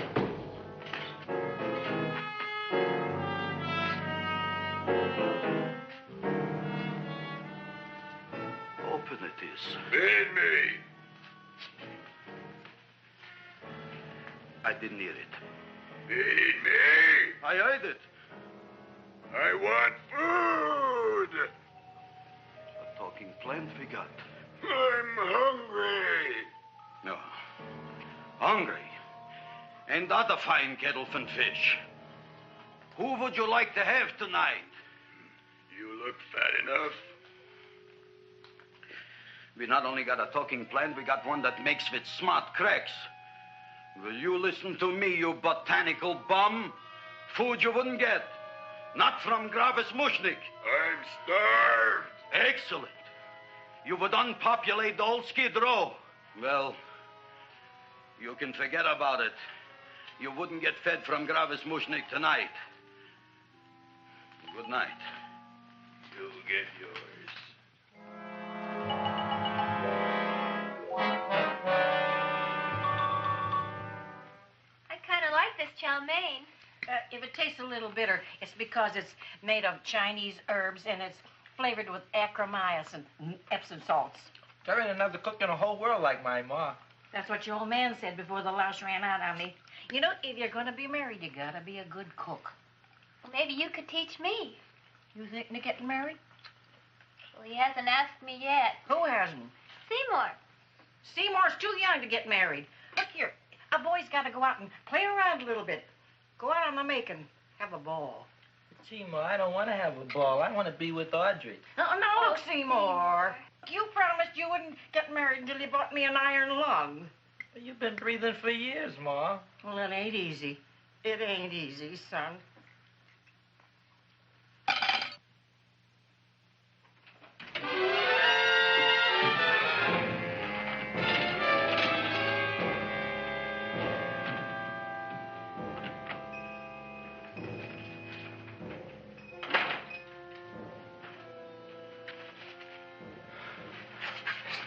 Open it is. Feed me. I didn't hear it. Feed me. I heard it. I want food. A talking plant we got. I'm hungry. No. Hungry. And other fine kettlefen fish. Who would you like to have tonight? You look fat enough. We not only got a talking plant, we got one that makes with smart cracks. Will you listen to me, you botanical bum? Food you wouldn't get. Not from Gravis Mushnik. I'm starved. Excellent. You would unpopulate the old Skid Row. Well, you can forget about it. You wouldn't get fed from Gravis Mushnik tonight. Good night. You'll get yours. I kind of like this chow mein. If it tastes a little bitter, it's because it's made of Chinese herbs and it's flavored with acromycin and Epsom salts. There ain't another cook in the whole world like my ma. That's what your old man said before the louse ran out on me. You know, if you're going to be married, you got to be a good cook. Well, maybe you could teach me. You thinking of getting married? Well, he hasn't asked me yet. Who hasn't? Seymour. Seymour's too young to get married. Look here, a boy's got to go out and play around a little bit. Go out on the make and have a ball. Seymour, I don't want to have a ball. I want to be with Audrey. No, look, Seymour. You promised you wouldn't get married until you bought me an iron lung. You've been breathing for years, Ma. Well, it ain't easy. It ain't easy, son.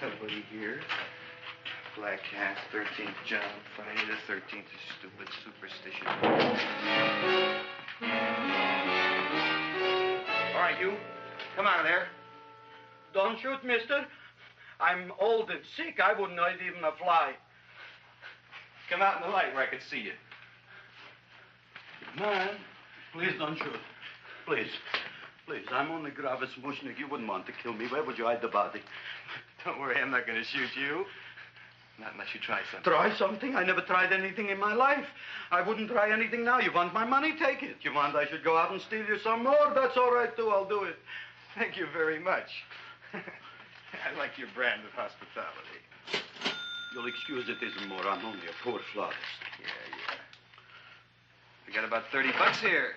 Nobody here. Black Cat, 13th John, Friday the 13th is stupid superstition. All right, you. Come out of there. Don't shoot, mister. I'm old and sick. I wouldn't hurt even a fly. Come out in the light where I can see you. Man, please don't shoot. Please. Please, I'm only Gravis Mushnik. You wouldn't want to kill me. Where would you hide the body? Don't worry, I'm not going to shoot you. Not unless you try something. Try something? I never tried anything in my life. I wouldn't try anything now. You want my money? Take it. You want I should go out and steal you some more? That's all right, too. I'll do it. Thank you very much. I like your brand of hospitality. You'll excuse it, Seymour. I'm only a poor florist. Yeah. We got about $30 here.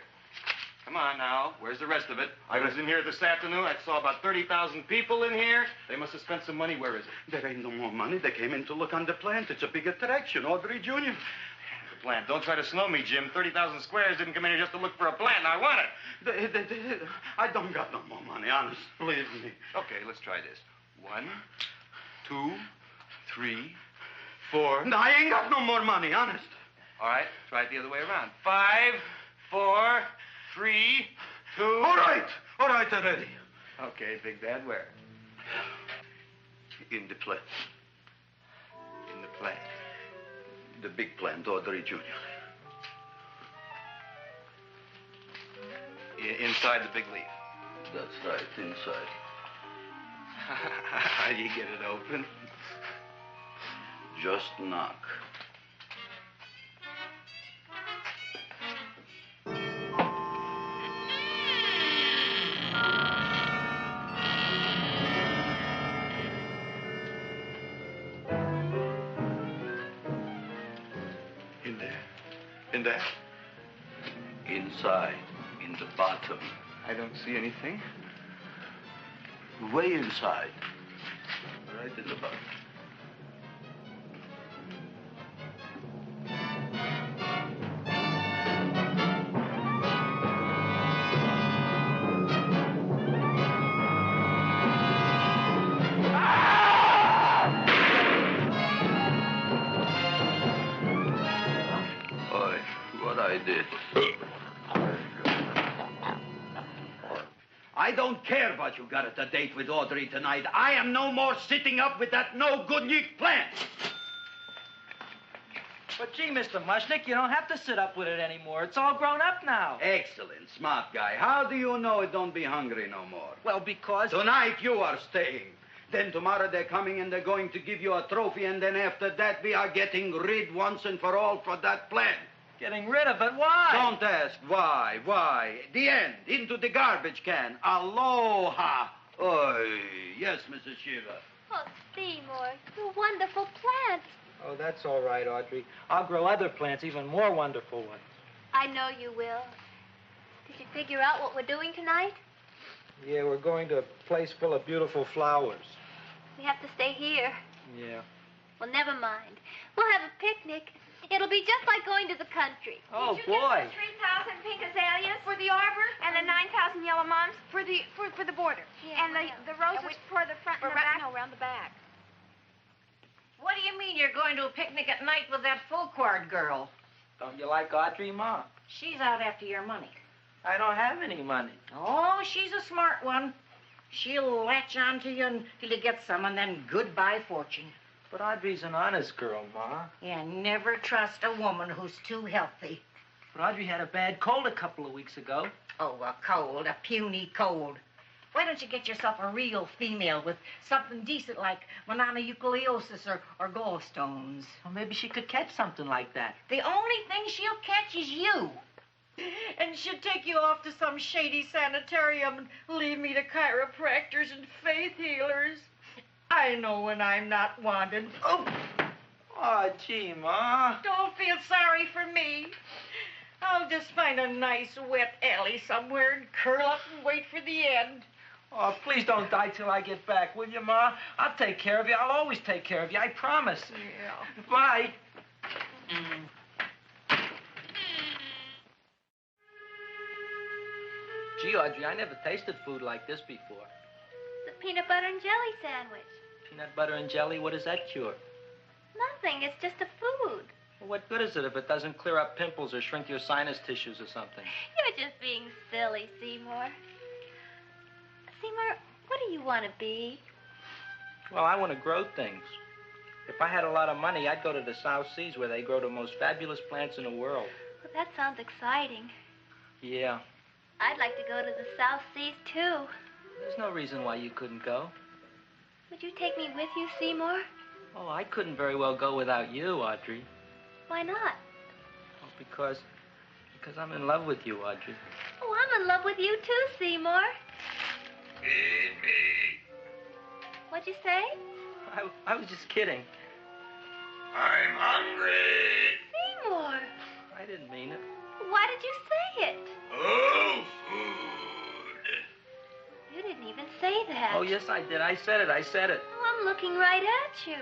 Come on now. Where's the rest of it? I was in here this afternoon. I saw about 30,000 people in here. They must have spent some money. Where is it? There ain't no more money. They came in to look on the plant. It's a big attraction. Audrey Jr. The plant. Don't try to slow me, Jim. 30,000 squares didn't come in here just to look for a plant. I want it. I don't got no more money, honest. Believe me. Okay, let's try this. 1, 2, 3, 4. No, I ain't got no more money, honest. All right, try it the other way around. 5, 4, 3, 2. All right already. Okay, Big Dad, where? In the plant. In the plant. The big plant, Audrey Jr. Inside the big leaf. That's right, inside. How do you get it open? Just knock. In there? Inside, in the bottom. I don't see anything. Way inside. Right in the bottom. I don't care what you got at the date with Audrey tonight. I am no more sitting up with that no-good Nick plant. But gee, Mr. Mushnick, you don't have to sit up with it anymore. It's all grown up now. Excellent, smart guy. How do you know it don't be hungry no more? Well, because... Tonight you are staying. Then tomorrow they're coming and they're going to give you a trophy, and then after that we are getting rid once and for all for that plant. Getting rid of it? Why? Don't ask why. The end. Into the garbage can. Aloha. Oy. Yes, Mrs. Shiva. Oh, Seymour, you wonderful plant. Oh, that's all right, Audrey. I'll grow other plants, even more wonderful ones. I know you will. Did you figure out what we're doing tonight? Yeah, we're going to a place full of beautiful flowers. We have to stay here. Yeah. Well, never mind. We'll have a picnic. It'll be just like going to the country. Oh, Did you boy. get the 3,000 pink azaleas for the arbor and the 9,000 yellow mums for the border? Yeah, and the roses for the front and the back? No, around the back. What do you mean you're going to a picnic at night with that full-court girl? Don't you like Audrey, Ma? She's out after your money. I don't have any money. Oh, she's a smart one. She'll latch on to you until you get some, and then goodbye fortune. But Audrey's an honest girl, Ma. Yeah, never trust a woman who's too healthy. But Audrey had a bad cold a couple of weeks ago. Oh, a cold, a puny cold. Why don't you get yourself a real female with something decent like mononucleosis or gallstones? Well, maybe she could catch something like that. The only thing she'll catch is you. And she'd take you off to some shady sanitarium and leave me to chiropractors and faith healers. I know when I'm not wanted. Oh, gee, Ma. Don't feel sorry for me. I'll just find a nice wet alley somewhere and curl up and wait for the end. Oh, please don't die till I get back, will you, Ma? I'll take care of you. I'll always take care of you. I promise. Yeah. Bye. Gee, Audrey, I never tasted food like this before. It's a peanut butter and jelly sandwich. Peanut butter and jelly, what does that cure? Nothing. It's just a food. Well, what good is it if it doesn't clear up pimples or shrink your sinus tissues or something? You're just being silly, Seymour. Seymour, what do you want to be? Well, I want to grow things. If I had a lot of money, I'd go to the South Seas where they grow the most fabulous plants in the world. Well, that sounds exciting. Yeah. I'd like to go to the South Seas, too. There's no reason why you couldn't go. Would you take me with you, Seymour? Oh, I couldn't very well go without you, Audrey. Why not? Oh, because I'm in love with you, Audrey. Oh, I'm in love with you, too, Seymour. Feed me. What'd you say? I was just kidding. I'm hungry. Seymour. I didn't mean it. Why did you say it? Oh, food. You didn't even say that. Oh, yes, I did. I said it. Oh, I'm looking right at you.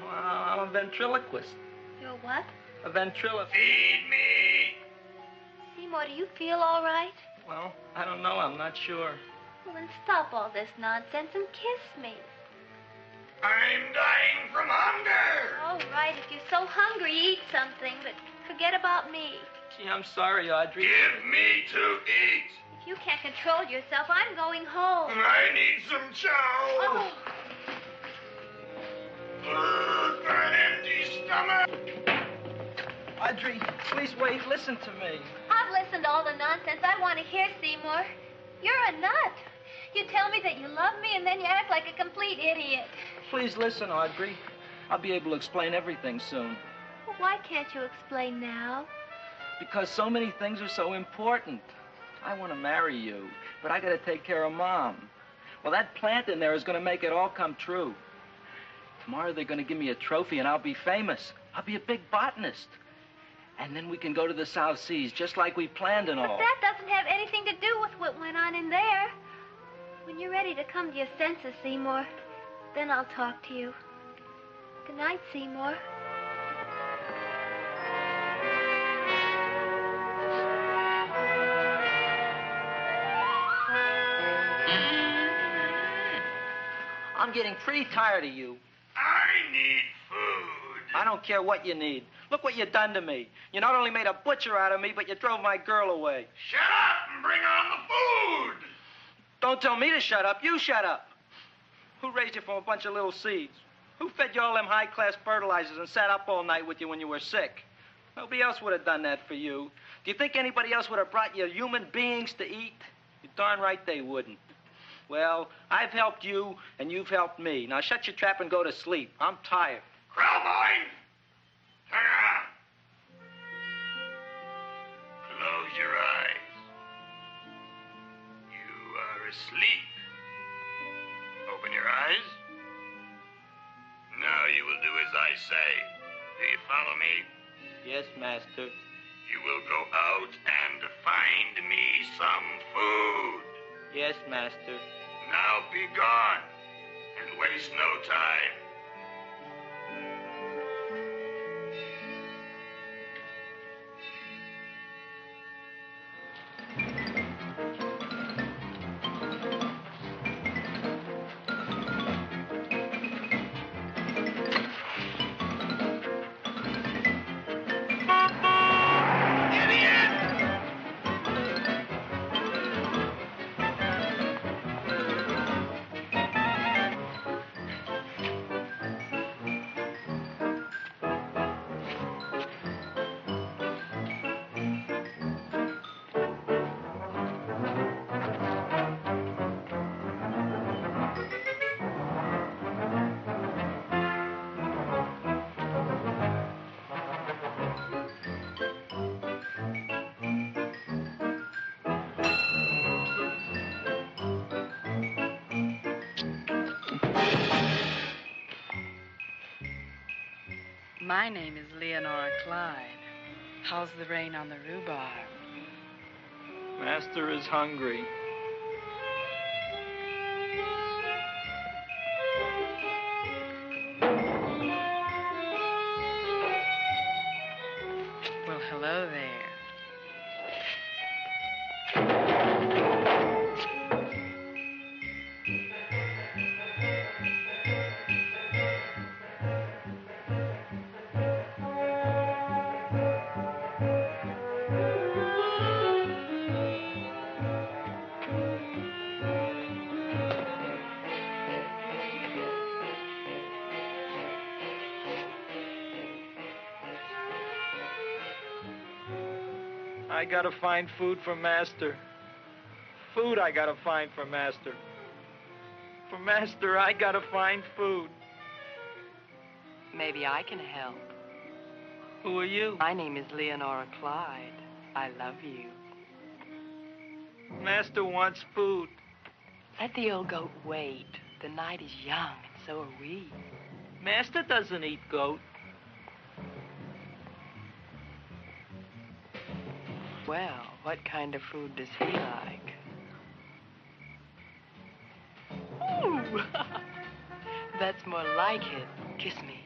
I'm a ventriloquist. You're what? A ventriloquist. Feed me. Seymour, do you feel all right? Well, I don't know. I'm not sure. Well, then stop all this nonsense and kiss me. I'm dying from hunger. All right, if you're so hungry, eat something, but forget about me. Gee, I'm sorry, Audrey. Give me to eat. If you can't control yourself, I'm going home. I need some chow. Oh. Food for an empty stomach. Audrey, please wait. Listen to me. I've listened to all the nonsense I want to hear, Seymour. You're a nut. You tell me that you love me, and then you act like a complete idiot. Please listen, Audrey. I'll be able to explain everything soon. Well, why can't you explain now? Because so many things are so important. I want to marry you, but I got to take care of Mom. Well, that plant in there is going to make it all come true. Tomorrow they're going to give me a trophy, and I'll be famous. I'll be a big botanist. And then we can go to the South Seas, just like we planned and all. But that doesn't have anything to do with what went on in there. When you're ready to come to your senses, Seymour, then I'll talk to you. Good night, Seymour. I'm getting pretty tired of you. I need food. I don't care what you need. Look what you done to me. You not only made a butcher out of me, but you drove my girl away. Shut up and bring on the food. Don't tell me to shut up. You shut up. Who raised you from a bunch of little seeds? Who fed you all them high-class fertilizers and sat up all night with you when you were sick? Nobody else would have done that for you. Do you think anybody else would have brought you human beings to eat? You're darn right they wouldn't. Well, I've helped you, and you've helped me. Now shut your trap and go to sleep. I'm tired. Krelborn, turn around. Close your eyes. You are asleep. Open your eyes. Now you will do as I say. Do you follow me? Yes, Master. You will go out and find me some food. Yes, master. Now be gone, and waste no time. My name is Leonora Clyde. How's the rain on the rhubarb? Master is hungry. Well, hello there. I gotta find food for Master. Food I gotta find for Master. For Master, I gotta find food. Maybe I can help. Who are you? My name is Leonora Clyde. I love you. Master wants food. Let the old goat wait. The night is young, and so are we. Master doesn't eat goat. Well, what kind of food does he like? Ooh! That's more like it. Kiss me.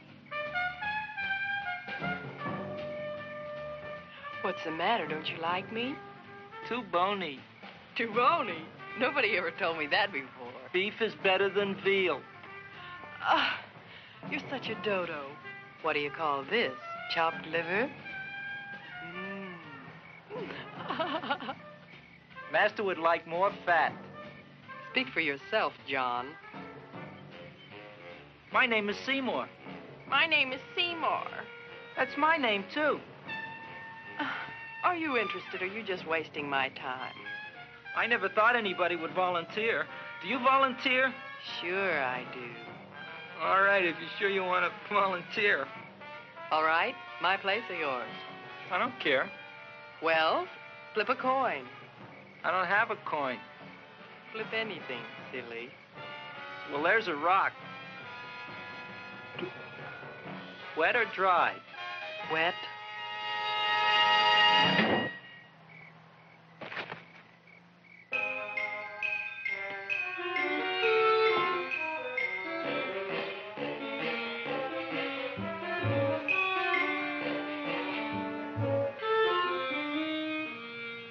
What's the matter? Don't you like me? Too bony. Too bony? Nobody ever told me that before. Beef is better than veal. Ah, you're such a dodo. What do you call this? Chopped liver? Master would like more fat. Speak for yourself, John. My name is Seymour. My name is Seymour. That's my name, too. Are you interested, or are you just wasting my time? I never thought anybody would volunteer. Do you volunteer? Sure I do. All right, if you're sure you want to volunteer. All right, my place or yours? I don't care. Well, flip a coin. I don't have a coin. Flip anything, silly. Well, there's a rock. Wet or dry? Wet.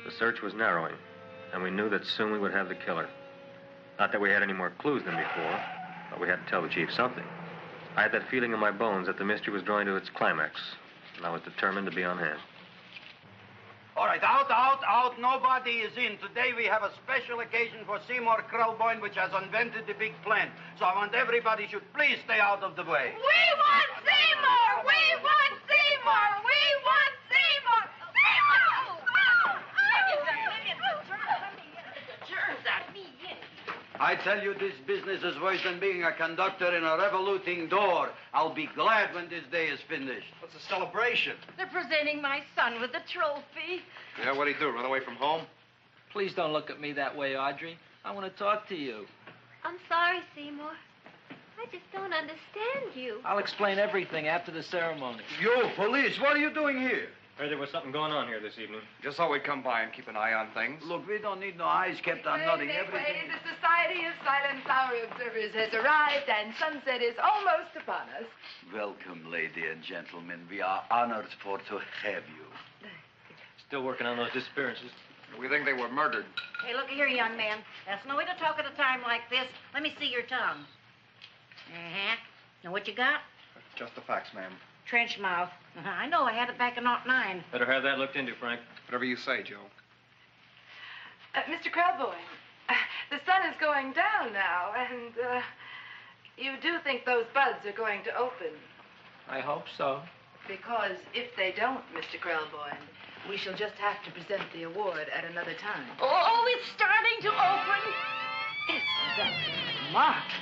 The search was narrowing, and we knew that soon we would have the killer. Not that we had any more clues than before, but we had to tell the chief something. I had that feeling in my bones that the mystery was drawing to its climax, and I was determined to be on hand. All right, out. Nobody is in. Today we have a special occasion for Seymour Krelborn, which has invented the big plan. So I want everybody should please stay out of the way. We want Seymour! We want Seymour! We want Seymour! Seymour! I tell you, this business is worse than being a conductor in a revoluting door. I'll be glad when this day is finished. What's the celebration? They're presenting my son with a trophy. Yeah, what'd he do, run away from home? Please don't look at me that way, Audrey. I want to talk to you. I'm sorry, Seymour. I just don't understand you. I'll explain everything after the ceremony. You, police, what are you doing here? Heard there was something going on here this evening. Just thought we'd come by and keep an eye on things. Look, we don't need no eyes kept on nothing. Everything. The Society of Silent Flower Observers has arrived, and sunset is almost upon us. Welcome, lady and gentlemen. We are honored for to have you. Still working on those disappearances. We think they were murdered. Hey, look here, young man. That's no way to talk at a time like this. Let me see your tongue. Uh-huh. Now, what you got? Just the facts, ma'am. Trench mouth. I know. I had it back in '09. Better have that looked into, Frank. Whatever you say, Joe. Mr. Krelborn, the sun is going down now, and you do think those buds are going to open? I hope so. Because if they don't, Mr. Krelborn, we shall just have to present the award at another time. Oh, it's starting to open. Isn't that smart?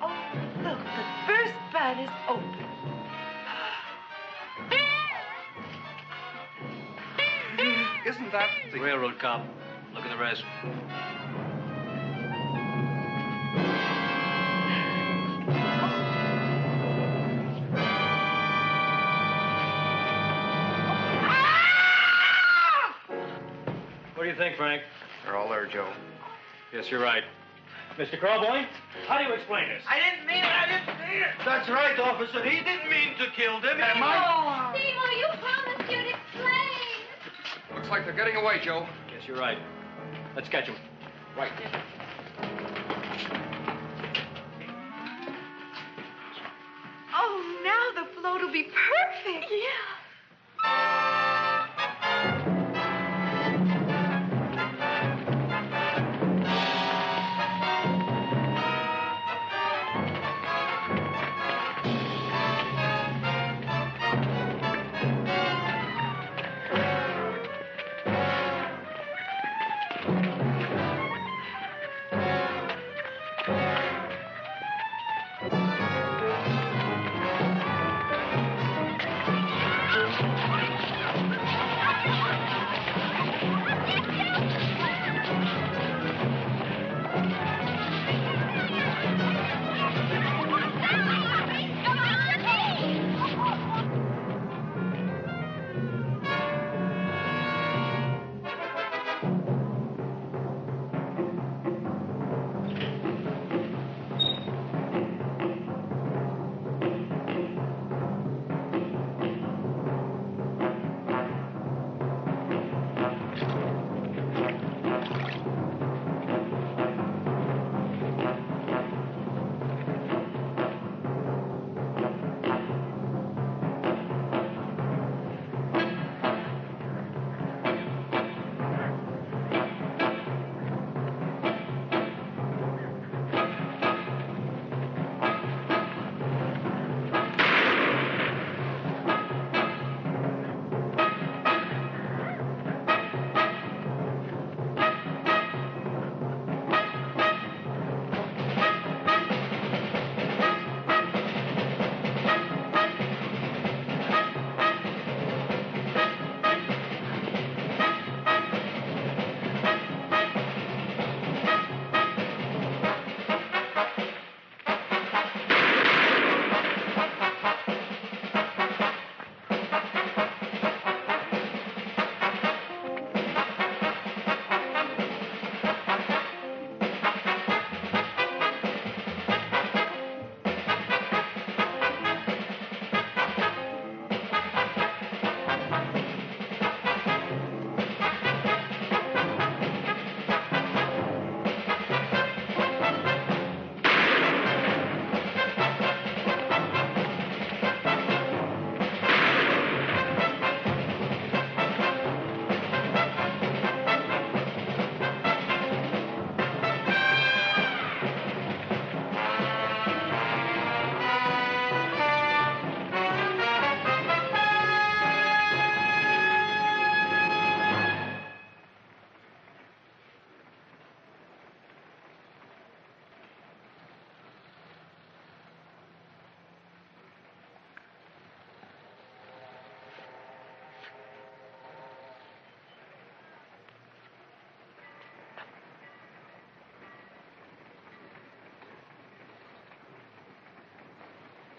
Oh, look, the first bud is open. Isn't that the railroad cop? Look at the rest. What do you think, Frank? They're all there, Joe. Yes, you're right. Mr. Krelborn, how do you explain this? I didn't mean it. That's right, officer. He didn't mean to kill them. Am I? Seymour, you promised you'd explain. Looks like they're getting away, Joe. Yes, you're right. Let's catch them. Right. Oh, now the float will be perfect. Yeah.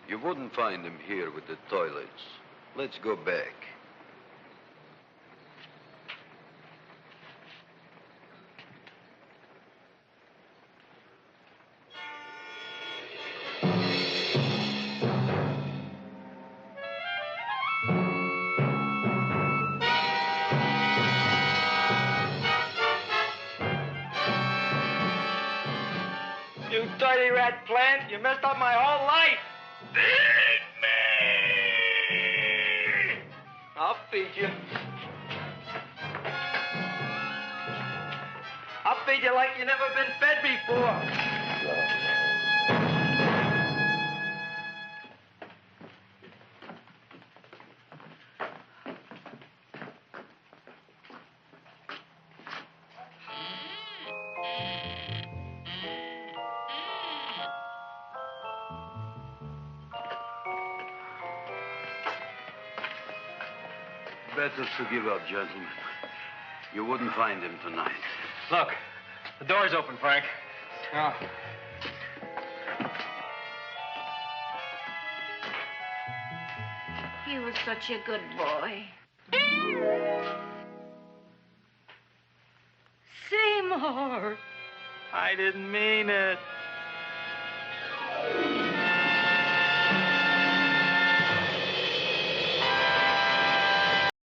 You wouldn't find him here with the toilets. Let's go back. You dirty rat plant, you messed up my whole life. Feed me! I'll feed you. I'll feed you like you never been fed before. Better to give up, gentlemen. You wouldn't find him tonight. Look, the door's open, Frank. Oh. He was such a good boy. Seymour! I didn't mean it.